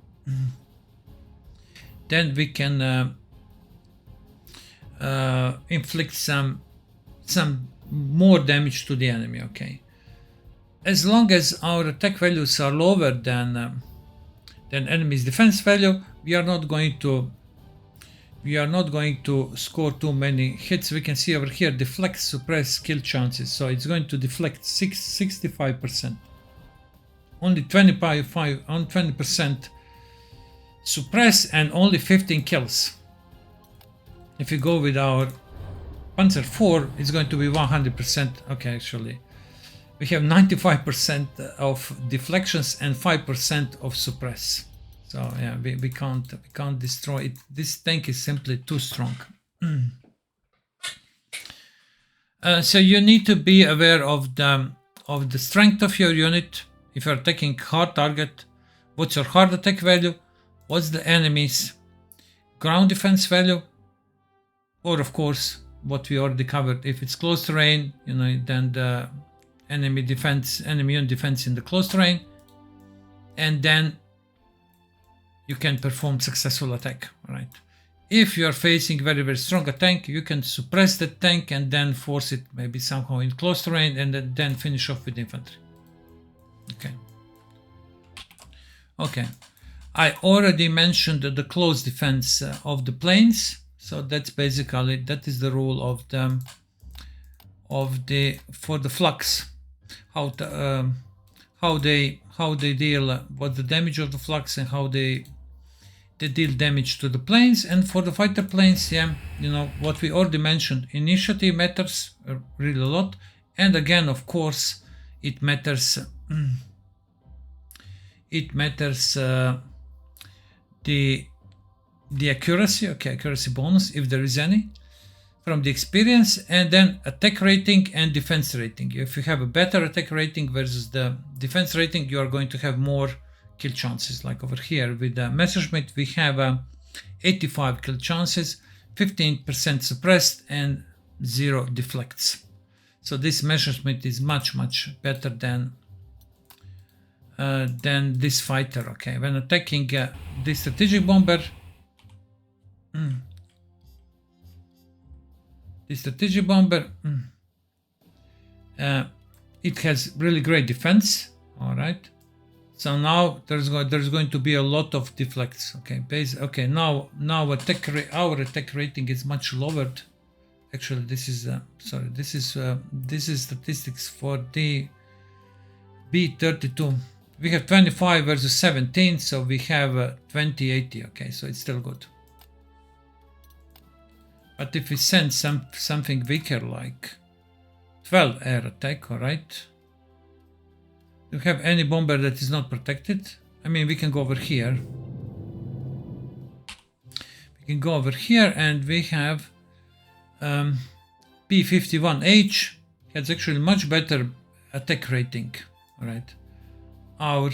inflict some more damage to the enemy. Okay, as long as our attack values are lower than enemy's defense value, we are not going to score too many hits. We can see over here deflect, suppress, kill chances. So it's going to deflect 65%. Only 20% suppress, and only 15 kills. If you go with our Panzer IV, it's going to be 100%. Okay, actually, we have 95% of deflections and 5% of suppress. So yeah, we can't destroy it. This tank is simply too strong. So you need to be aware of the strength of your unit. If you're attacking hard target, what's your hard attack value? What's the enemy's ground defense value? Or of course, what we already covered. If it's close terrain, then the enemy unit defense in the close terrain, and then you can perform successful attack. Right. If you are facing very, very strong tank, you can suppress the tank and then force it maybe somehow in close terrain, and then finish off with infantry. Okay. I already mentioned the close defense of the planes. So that's basically, that is the rule for the flux, how they deal, what the damage of the flux, and how they deal damage to the planes. And for the fighter planes, yeah, what we already mentioned, initiative matters really a lot. And again, of course, it matters the accuracy, accuracy bonus, if there is any, from the experience, and then attack rating and defense rating. If you have a better attack rating versus the defense rating, you are going to have more kill chances. Like over here with the Messerschmitt, we have 85 kill chances, 15% suppressed, and 0 deflects. So this measurement is much better than this fighter. Okay, when attacking this strategic bomber, it has really great defense. All right. So now there's going to be a lot of deflects. Okay, okay. Now our attack rating is much lowered. Actually, this is sorry. This is statistics for the B32. We have 25 versus 17, so we have 2080. Okay, so it's still good. But if we send something weaker like 12 air attack, all right. Do you have any bomber that is not protected? I mean, we can go over here. We can go over here and we have P51H. Has actually much better attack rating. All right. Our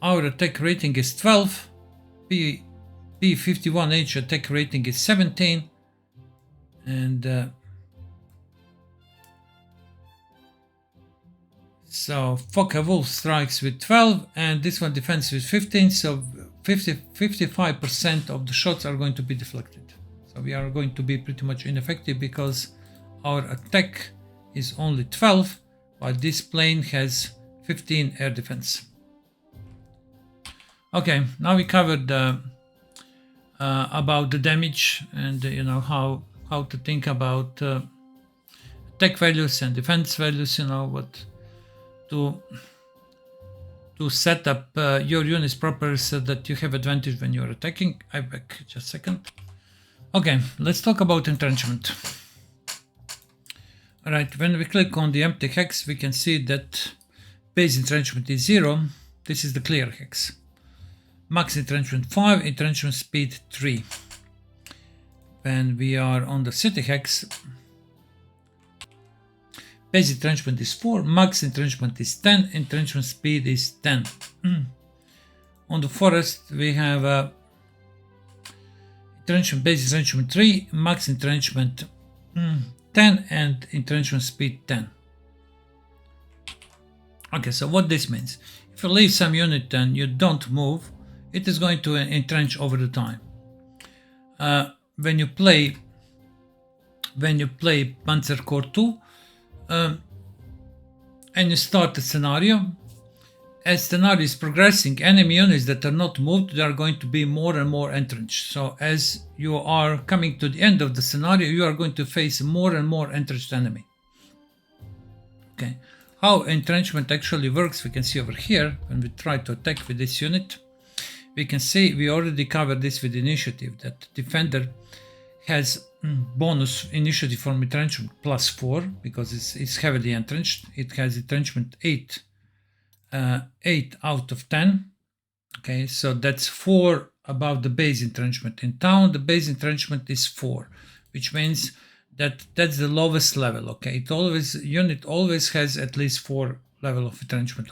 attack rating is 12. P51H attack rating is 17. And so Focke-Wulf strikes with 12 and this one defends with 15, so 55% of the shots are going to be deflected. So we are going to be pretty much ineffective because our attack is only 12, while this plane has 15 air defense. Okay, now we covered about the damage and you know how to think about attack values and defense values, you know, what to set up your units proper so that you have advantage when you're attacking. I back just a second. Okay, let's talk about entrenchment. All right, when we click on the empty hex, we can see that base entrenchment is 0. This is the clear hex. Max entrenchment 5, entrenchment speed 3. When we are on the city hex, base entrenchment is 4, max entrenchment is 10, entrenchment speed is 10. On the forest, we have base entrenchment 3, max entrenchment 10, and entrenchment speed 10. Okay, so what this means? If you leave some unit and you don't move, it is going to entrench over the time. When you play Panzer Corps 2, and you start the scenario, as scenario is progressing, enemy units that are not moved, they are going to be more and more entrenched. So as you are coming to the end of the scenario, you are going to face more and more entrenched enemy. Okay, how entrenchment actually works, we can see over here. When we try to attack with this unit, we can see we already covered this with initiative, that defender has bonus initiative from entrenchment +4 because it's heavily entrenched. It has entrenchment 8 out of 10. Okay, so that's 4 above the base entrenchment. In town, the base entrenchment is 4, which means that that's the lowest level. Okay, unit always has at least 4 level of entrenchment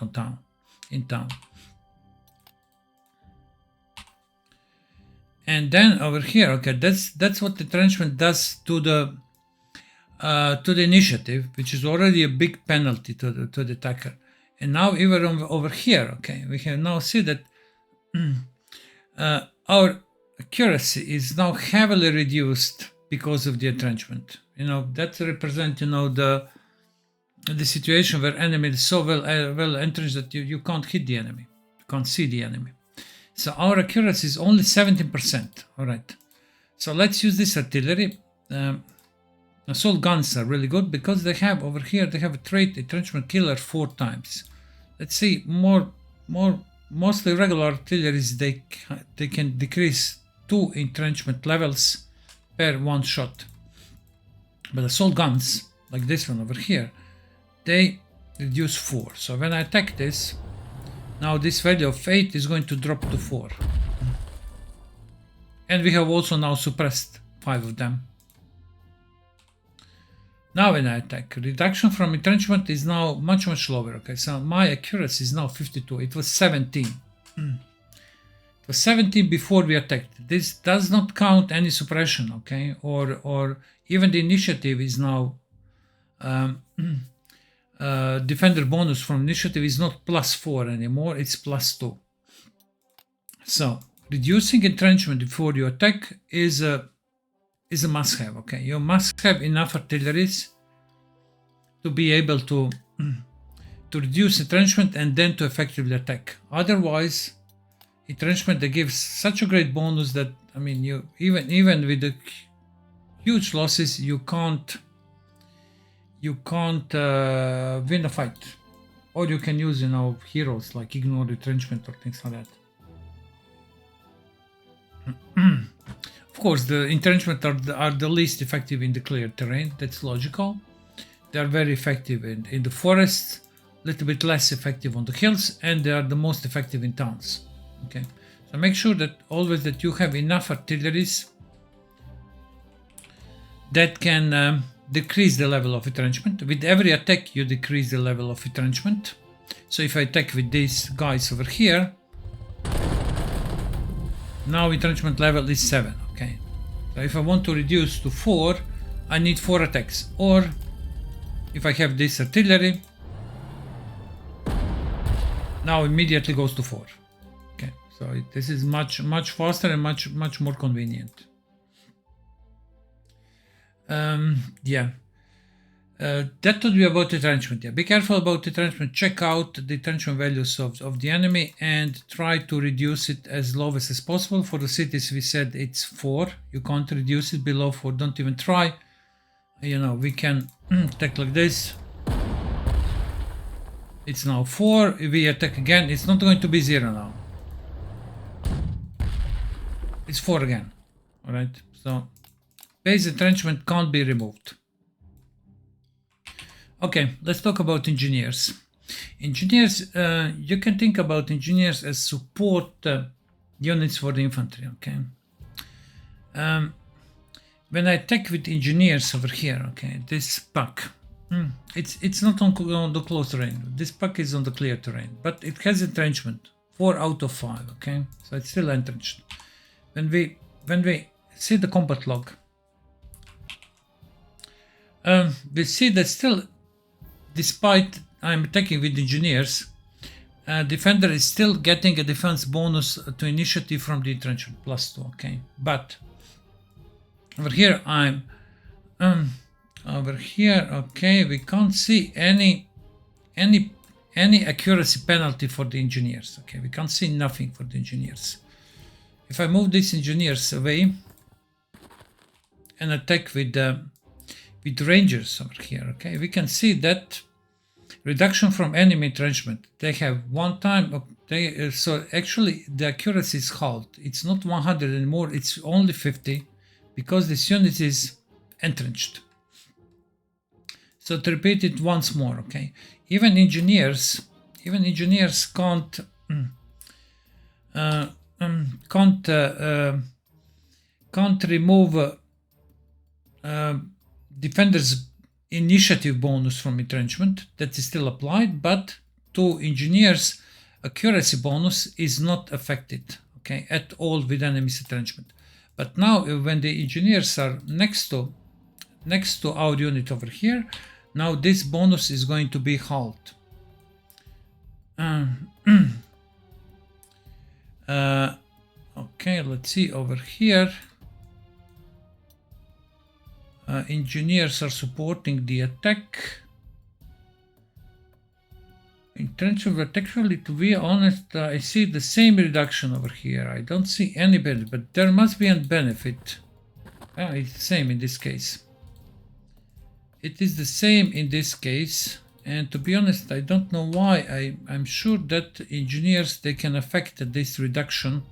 in town. And then over here, okay, that's what the entrenchment does to the initiative, which is already a big penalty to the attacker. And now even over here, okay, we can now see that our accuracy is now heavily reduced because of the entrenchment. You know, that represents, you know, the situation where enemy is so well entrenched that you can't hit the enemy, you can't see the enemy. So our accuracy is only 17%. All right. So let's use this artillery. Assault guns are really good because they have over here, they have a trait entrenchment killer 4 times. Let's see, mostly regular artilleries, they can decrease 2 entrenchment levels per 1 shot. But assault guns, like this one over here, they reduce 4. So when I attack this, now this value of 8 is going to drop to 4. And we have also now suppressed 5 of them. Now when I attack, reduction from entrenchment is now much lower. Okay, so my accuracy is now 52. It was 17. It was 17 before we attacked. This does not count any suppression, okay? Or even the initiative is now defender bonus from initiative is not +4 anymore, it's +2. So reducing entrenchment before you attack is a must-have, okay? You must have enough artilleries to be able to reduce entrenchment and then to effectively attack. Otherwise, entrenchment that gives such a great bonus that, I mean, you even with the huge losses, you can't win a fight. Or you can use, heroes like ignore entrenchment or things like that. Of course, the entrenchment are the least effective in the clear terrain. That's logical. They are very effective in the forests, a little bit less effective on the hills, and they are the most effective in towns. Okay, so make sure that always that you have enough artilleries that can decrease the level of entrenchment. With every attack, you decrease the level of entrenchment. So if I attack with these guys over here, now entrenchment level is 7. Okay, so if I want to reduce to 4, I need 4 attacks. Or if I have this artillery, now immediately goes to 4. Okay, so this is much faster and much more convenient. Yeah, that would be about entrenchment. Yeah, be careful about entrenchment. Check out the entrenchment values of the enemy and try to reduce it as low as possible. For the cities, we said it's 4. You can't reduce it below 4. Don't even try. We can attack like this. It's now 4. If we attack again, it's not going to be 0 now. It's 4 again. Alright, so base entrenchment can't be removed. Okay, let's talk about engineers. Engineers, you can think about engineers as support units for the infantry, okay? When I attack with engineers over here, okay, this pack, it's not on the close terrain. This pack is on the clear terrain, but it has entrenchment, 4 out of 5, okay? So it's still entrenched. When we see the combat log, we see that still, despite I'm attacking with engineers, defender is still getting a defense bonus to initiative from the entrenchment, +2, okay? But over here over here, okay, we can't see any accuracy penalty for the engineers, okay? We can't see nothing for the engineers. If I move these engineers away and attack with rangers over here, okay, we can see that reduction from enemy entrenchment. They have one time, so actually the accuracy is halved. It's not 100 anymore, it's only 50 because this unit is entrenched. So to repeat it once more, okay, even engineers can't remove defender's initiative bonus from entrenchment. That is still applied, but to engineers accuracy bonus is not affected, okay, at all with enemy's entrenchment. But now when the engineers are next to our unit over here, now this bonus is going to be halved. Okay, let's see over here. Engineers are supporting the attack. Entrenchment, actually, to be honest, I see the same reduction over here. I don't see any benefit, but there must be a benefit. It's the same in this case. It is the same in this case, and to be honest, I don't know why. I'm sure that engineers, they can affect this reduction,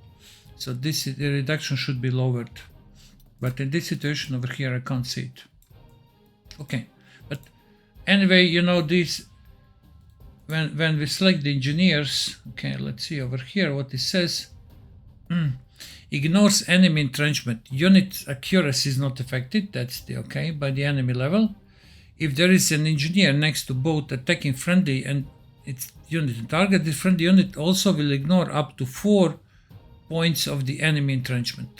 so the reduction should be lowered. But in this situation over here, I can't see it. Okay, but anyway, these, when we select the engineers, okay, let's see over here what it says. Ignores enemy entrenchment. Unit accuracy is not affected, that's the okay, by the enemy level. If there is an engineer next to both attacking friendly and its unit and target, the friendly unit also will ignore up to 4 points of the enemy entrenchment.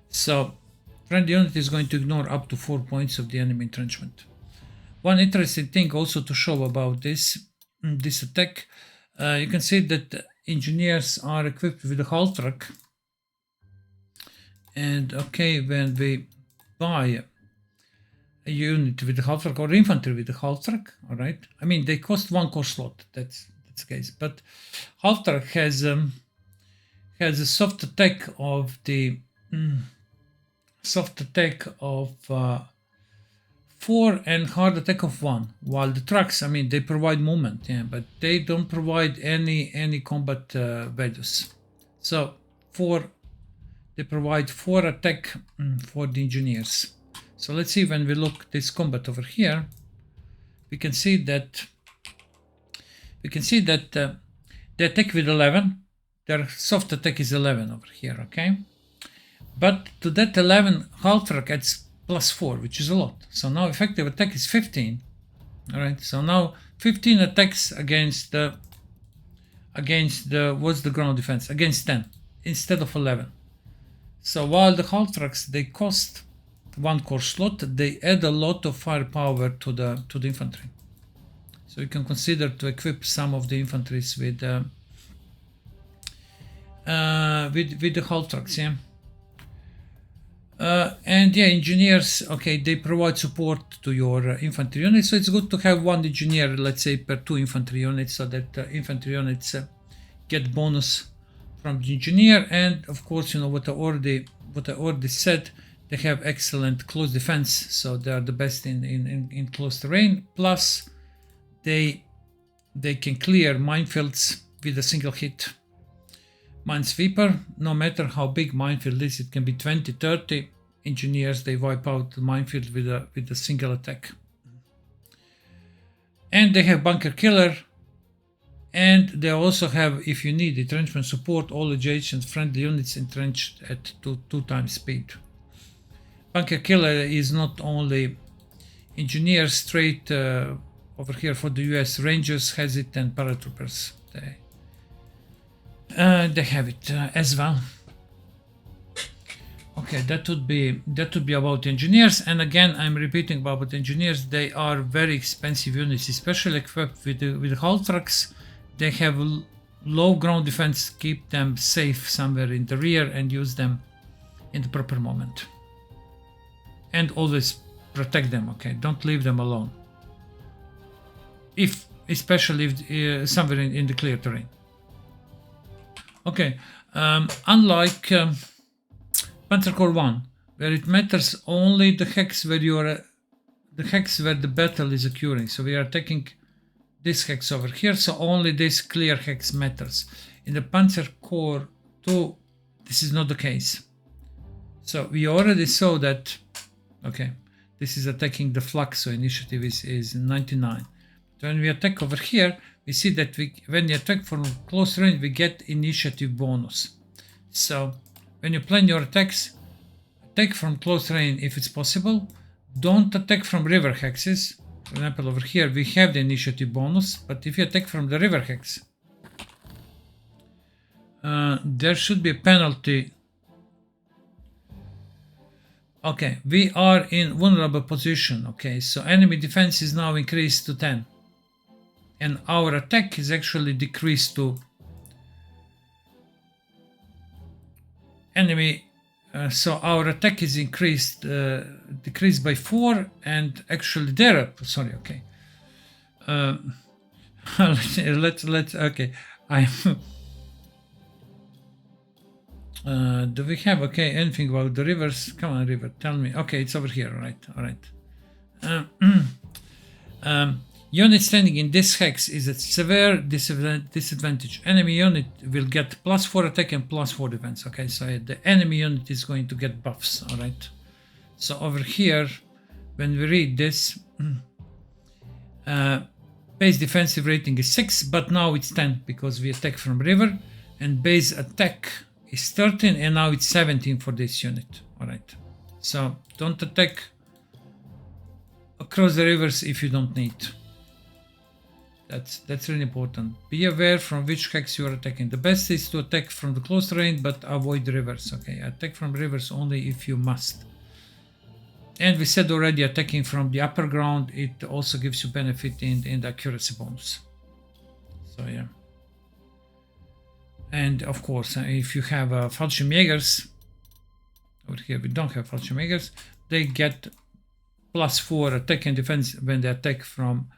So friendly unit is going to ignore up to 4 points of the enemy entrenchment. One interesting thing also to show about this attack, you can see that engineers are equipped with a hull truck. And okay, when we buy a unit with a hull truck or infantry with a hull truck, all right, I mean they cost 1 core slot. That's the case. But hull truck has a soft attack of 4 and hard attack of 1, while the trucks, I mean, they provide movement, yeah, but they don't provide any combat values. So they provide 4 attack for the engineers. So let's see, when we look this combat over here, we can see that the attack with 11, their soft attack is 11 over here, okay? But to that 11, hull truck adds +4, which is a lot. So now effective attack is 15. All right. So now 15 attacks against the what's the ground defense? Against 10 instead of 11. So while the hull trucks, they cost 1 core slot, they add a lot of firepower to the infantry. So you can consider to equip some of the infantries with the hull trucks, yeah. And yeah, engineers, okay, they provide support to your infantry units, so it's good to have 1 engineer, let's say, per 2 infantry units, so that infantry units get bonus from the engineer. And of course, you know what I already said, they have excellent close defense, so they are the best in close terrain. Plus, they can clear minefields with a single hit. Minesweeper, no matter how big minefield is, it can be 20, 30 engineers, they wipe out the minefield with a single attack. And they have bunker killer, and they also have, if you need entrenchment support, all adjacent friendly units entrenched at 2 times speed. Bunker killer is not only engineers straight over here for the US Rangers has it, and paratroopers. They have it as well. Okay, that would be about engineers. And again, I'm repeating about engineers. They are very expensive units, especially equipped with hull trucks. They have low ground defense, keep them safe somewhere in the rear and use them in the proper moment. And always protect them. Okay, don't leave them alone. Especially if somewhere in the clear terrain. Okay, unlike Panzer Corps 1, where it matters only the hex where the battle is occurring. So we are taking this hex over here, so only this clear hex matters. In the Panzer Corps 2, this is not the case. So we already saw that, okay, this is attacking the flak, so initiative is 99. When we attack over here, we see that when you attack from close range, we get initiative bonus. So when you plan your attacks, attack from close range if it's possible. Don't attack from river hexes. For example, over here we have the initiative bonus, but if you attack from the river hex, there should be a penalty. Okay, we are in vulnerable position. Okay, so enemy defense is now increased to 10. And our attack is actually decreased to enemy. So our attack is decreased by 4, and actually they're up. Sorry, okay. Let's okay. Do we have anything about the rivers? Come on, river, tell me. Okay, it's over here. All right. Unit standing in this hex is at severe disadvantage. Enemy unit will get +4 attack and +4 defense. Okay, so the enemy unit is going to get buffs. All right. So over here, when we read this, base defensive rating is 6, but now it's 10 because we attack from river, and base attack is 13, and now it's 17 for this unit. All right. So don't attack across the rivers if you don't need. That's really important. Be aware from which hex you are attacking. The best is to attack from the close range, but avoid rivers. Okay, attack from rivers only if you must. And we said already, attacking from the upper ground, it also gives you benefit in the accuracy bonus. So yeah. And of course, if you have Fallschirmjägers, over here we don't have Fallschirmjägers, they get +4 attack and defense when they attack from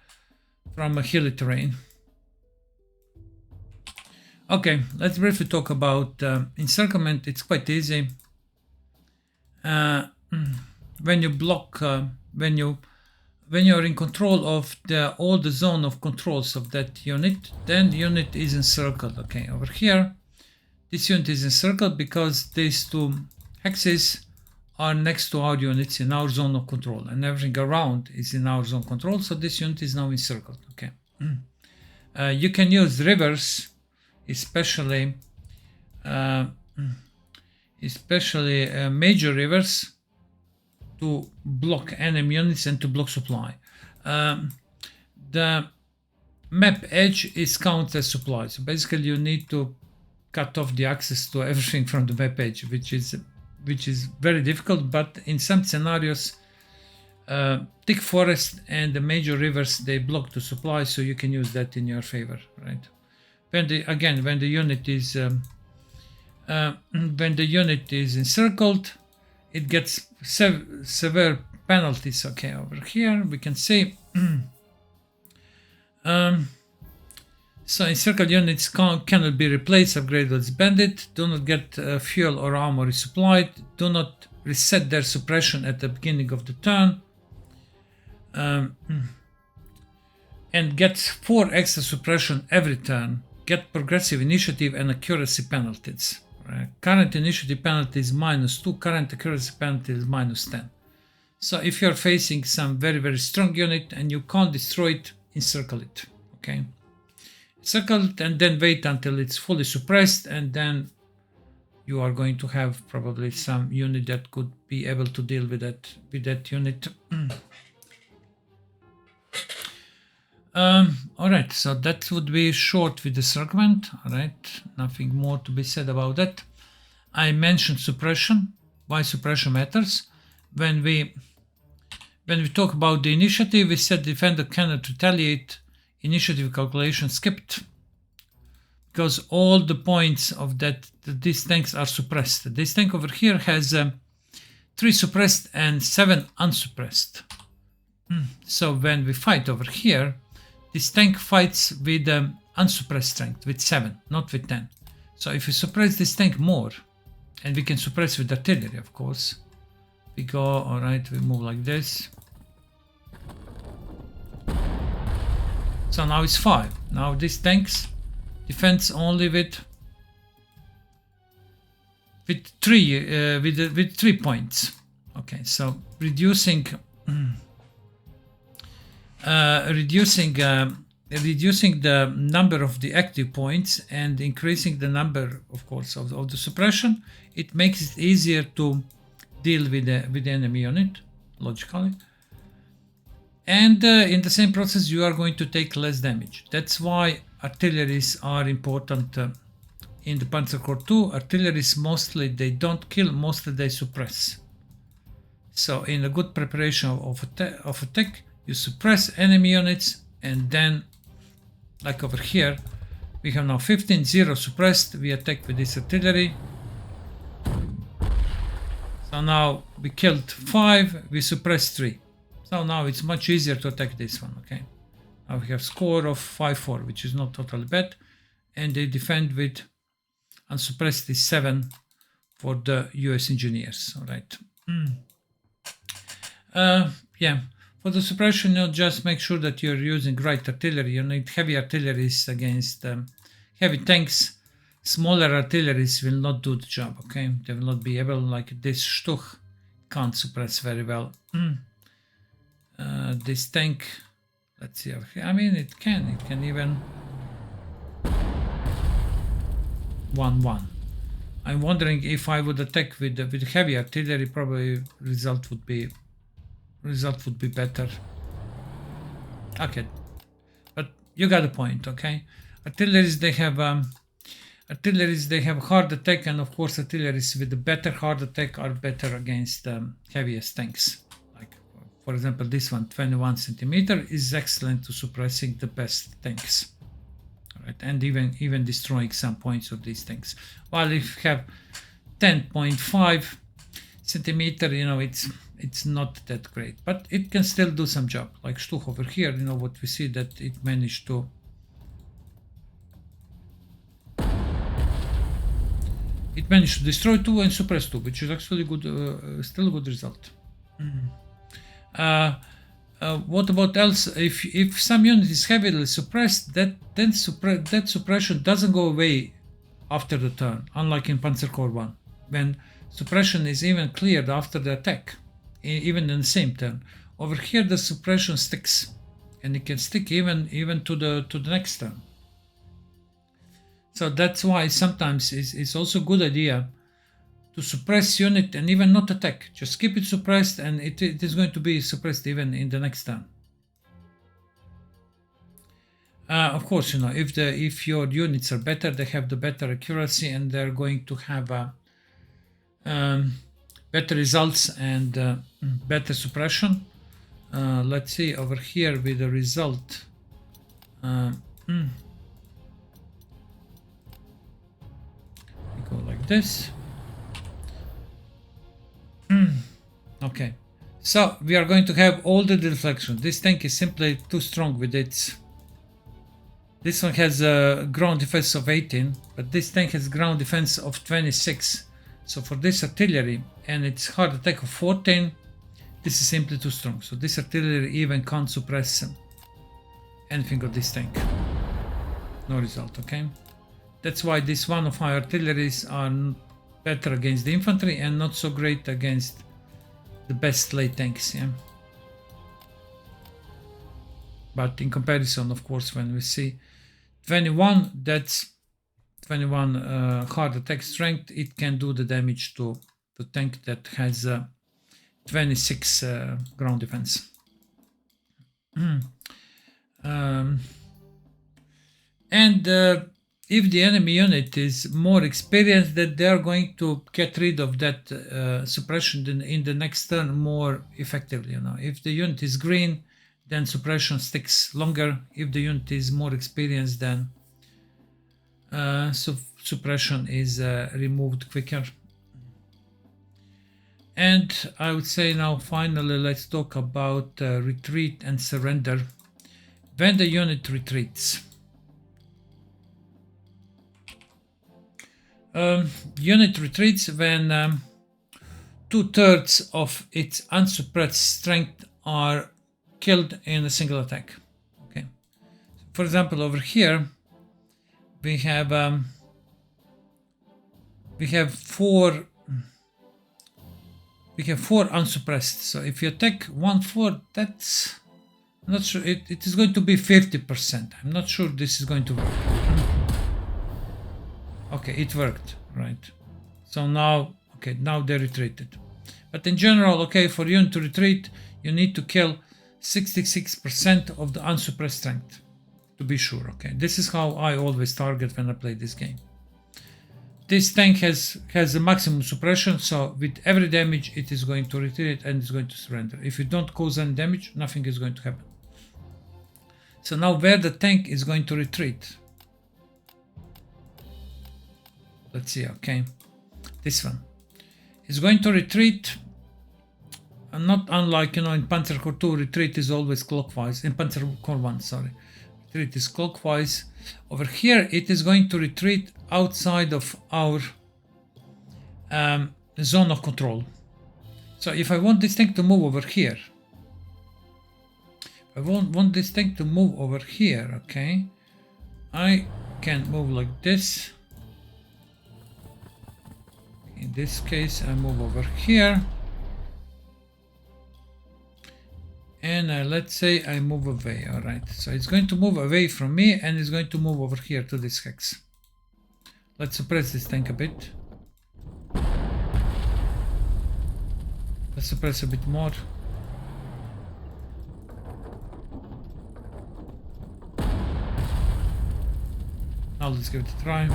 a hilly terrain. Okay, let's briefly talk about Encirclement. It's quite easy. When you block, when you're in control of all the zone of controls of that unit, then the unit is encircled. Okay, over here, this unit is encircled because these two hexes are next to our units in our zone of control, and everything around is in our zone of control. So this unit is now encircled. Okay, you can use rivers, especially major rivers, to block enemy units and to block supply. The map edge is counted as supply, so basically you need to cut off the access to everything from the map edge, which is very difficult. But in some scenarios, thick forest and the major rivers, they block the supply, so you can use that in your favor, right? When the unit is encircled, it gets severe penalties. Okay, over here we can see so encircled units cannot be replaced, upgraded, or disbanded, do not get fuel or armor resupplied, do not reset their suppression at the beginning of the turn, and get 4 extra suppression every turn, get progressive initiative and accuracy penalties. Current initiative penalty is -2, current accuracy penalty is -10. So if you're facing some very, very strong unit and you can't destroy it, encircle it. Okay, encircle it and then wait until it's fully suppressed, and then you are going to have probably some unit that could be able to deal with that unit. All right, so that would be short with the Encirclement. All right, nothing more to be said about that. I mentioned suppression. Why suppression matters? When we talk about the initiative, we said defender cannot retaliate. Initiative calculation skipped because all the points of these tanks are suppressed. This tank over here has 3 suppressed and 7 unsuppressed. So when we fight over here, this tank fights with unsuppressed strength, with 7, not with 10. So if we suppress this tank more, and we can suppress with artillery, of course, we go, all right, we move like this. So now it's 5. Now this tank's defense only with 3 points. Okay, so reducing the number of the active points and increasing the number, of course, of the suppression, it makes it easier to deal with the enemy unit, logically. And in the same process, you are going to take less damage. That's why artilleries are important in the Panzer Corps 2. Artilleries mostly, they don't kill, mostly they suppress. So in a good preparation of attack, you suppress enemy units, and then, like over here, we have now 15, 0 suppressed. We attack with this artillery. So now we killed 5, we suppressed 3. So now it's much easier to attack this one. Okay, now we have score of 5-4, which is not totally bad, and they defend with unsuppressed is 7 for the US engineers. All right. Yeah. For the suppression, you just make sure that you're using right artillery. You need heavy artilleries against heavy tanks. Smaller artilleries will not do the job, okay? They will not be able, like this Stuch can't suppress very well. This tank, let's see, I mean, it can even 1-1. I'm wondering if I would attack with heavy artillery, probably result would be better. Okay, but you got a point, okay? Artilleries, they have hard attack, and of course artilleries with the better hard attack are better against heaviest tanks. Like for example, this one, 21 centimeter, is excellent to suppressing the best tanks, right? And even destroying some points of these tanks. While if you have 10.5 centimeter, you know, it's not that great, but it can still do some job. Like Stuch over here, you know, what we see that it managed to destroy 2 and suppress 2, which is actually good, still a good result. What about else? If some unit is heavily suppressed, that suppression doesn't go away after the turn, unlike in Panzer Corps 1, when suppression is even cleared after the attack, even in the same turn. Over here, the suppression sticks, and it can stick even to the next turn. So that's why sometimes it's also a good idea to suppress unit and even not attack. Just keep it suppressed, and it is going to be suppressed even in the next turn. Of course, you know, if your units are better, they have the better accuracy, and they're going to have better results and better suppression. Let's see over here with the result. Go like this. Okay, so we are going to have all the deflection. This tank is simply too strong with its. This one has a ground defense of 18, but this tank has ground defense of 26. So for this artillery and its hard attack of 14, this is simply too strong. So this artillery even can't suppress anything of this tank. No result, okay? That's why this one of our artilleries are better against the infantry and not so great against the best light tanks, yeah. But in comparison, of course, when we see 21, that's 21 hard attack strength, it can do the damage to the tank that has 26 ground defense. If the enemy unit is more experienced, that they are going to get rid of that suppression in the next turn more effectively. You know, if the unit is green, then suppression sticks longer. If the unit is more experienced, then suppression is removed quicker. And I would say now finally let's talk about retreat and surrender. When the unit retreats, unit retreats when 2/3 of its unsuppressed strength are killed in a single attack. Okay, for example, over here we have 4 unsuppressed. So if you attack 1/4, that's, I'm not sure, it is going to be 50%. I'm not sure this is going to work. Okay, it worked, right? So now, okay, now they retreated. But in general, okay, for you to retreat, you need to kill 66% of the unsuppressed strength, to be sure, okay? This is how I always target when I play this game. This tank has a maximum suppression, so with every damage it is going to retreat and it's going to surrender. If you don't cause any damage, nothing is going to happen. So now where the tank is going to retreat? Let's see, okay. This one is going to retreat, not unlike, you know, in Panzer Corps 2, retreat is always clockwise. In Panzer Corps 1, sorry. Retreat is clockwise. Over here, it is going to retreat outside of our zone of control. So if I want this tank to move over here, I want this tank to move over here, okay, I can move like this. In this case, I move over here. And let's say I move away. All right, so it's going to move away from me and it's going to move over here to this hex. Let's suppress this tank a bit. Let's suppress a bit more. Now let's give it a try.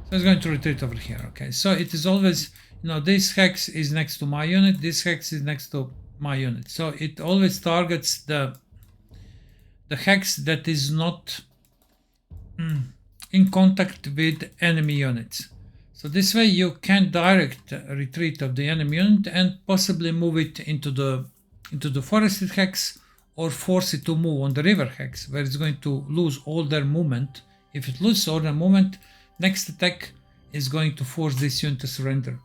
So it's going to retreat over here. Okay, so it is always, you know, this hex is next to my unit, this hex is next to my unit. So it always targets the hex that is not in contact with enemy units. So this way you can direct a retreat of the enemy unit and possibly move it into the forested hex, or force it to move on the river hex, where it's going to lose all their movement. If it loses all their movement, next attack is going to force this unit to surrender.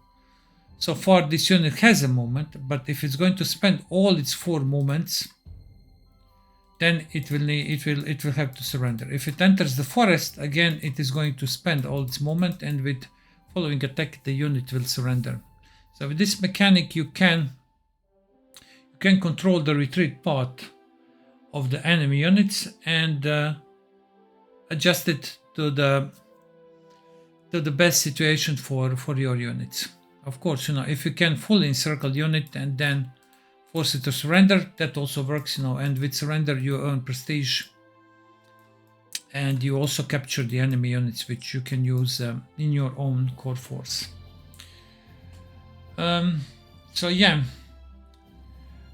So far this unit has a movement, but if it's going to spend all its 4 movements, then it will have to surrender. If it enters the forest, again it is going to spend all its movement, and with following attack the unit will surrender. So with this mechanic you can control the retreat path of the enemy units and adjust it to the best situation for your units. Of course, you know, if you can fully encircle unit and then force it to surrender, that also works, you know, and with surrender you earn prestige, and you also capture the enemy units, which you can use in your own core force. So yeah,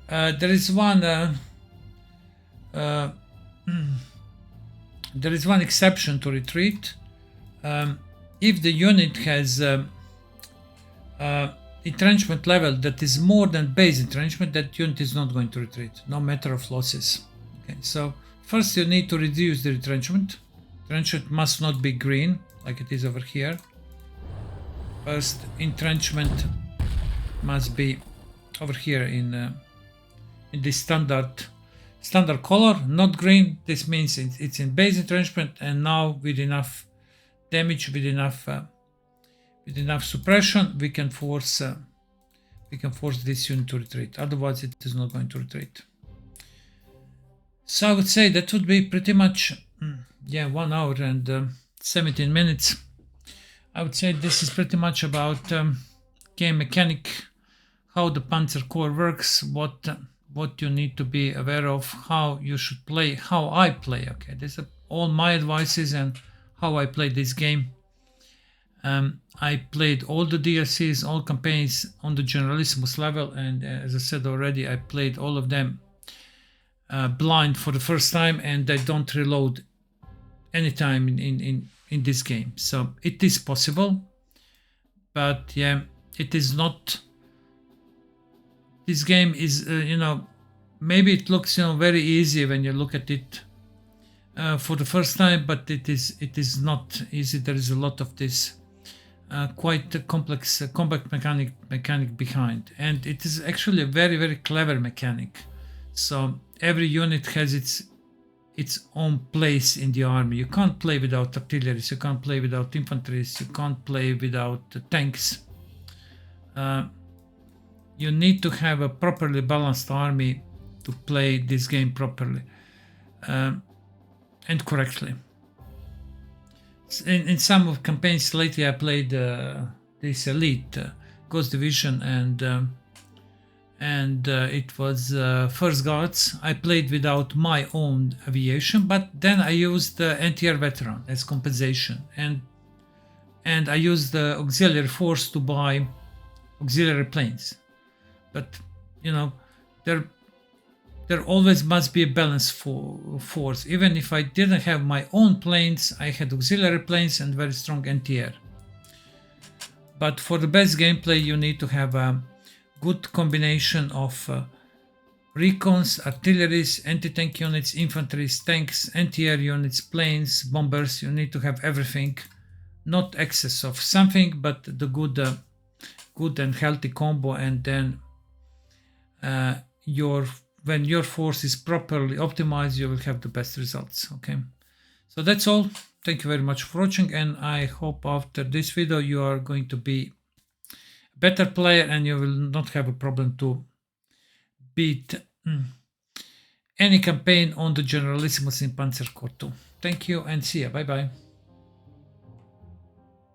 there is one exception to retreat. If the unit has entrenchment level that is more than base entrenchment, that unit is not going to retreat, no matter of losses. Okay, so first you need to reduce the retrenchment. Entrenchment must not be green like it is over here. First, entrenchment must be over here in this standard color, not green. This means it's in base entrenchment, and now with enough damage, with enough suppression, we can force this unit to retreat. Otherwise, it is not going to retreat. So I would say that would be pretty much 1 hour and 17 minutes. I would say this is pretty much about game mechanic, how the Panzer Corps works, what you need to be aware of, how you should play, how I play. Okay, these are all my advices and how I play this game. I played all the DLCs, all campaigns on the Generalissimus level, and as I said already, I played all of them blind for the first time, and I don't reload anytime in this game. So it is possible, but yeah, it is not. This game is, maybe it looks, very easy when you look at it for the first time, but it is not easy. There is a lot of this quite complex combat mechanic behind, and it is actually a very, very clever mechanic. So every unit has its own place in the army. You can't play without artillery, you can't play without infantry, you can't play without tanks. You need to have a properly balanced army to play this game properly and correctly. In some of campaigns lately, I played this elite Ghost Division, and it was First Guards. I played without my own aviation, but then I used the anti-air veteran as compensation, and I used the auxiliary force to buy auxiliary planes. But there always must be a balance for force. Even if I didn't have my own planes, I had auxiliary planes and very strong anti-air. But for the best gameplay, you need to have a good combination of recons, artilleries, anti-tank units, infantry, tanks, anti-air units, planes, bombers. You need to have everything, not excess of something, but the good and healthy combo, and then when your force is properly optimized, you will have the best results. Okay, so that's all. Thank you very much for watching, and I hope after this video you are going to be a better player and you will not have a problem to beat any campaign on the Generalissimus in Panzer Corps 2. Thank you and see ya. Bye bye.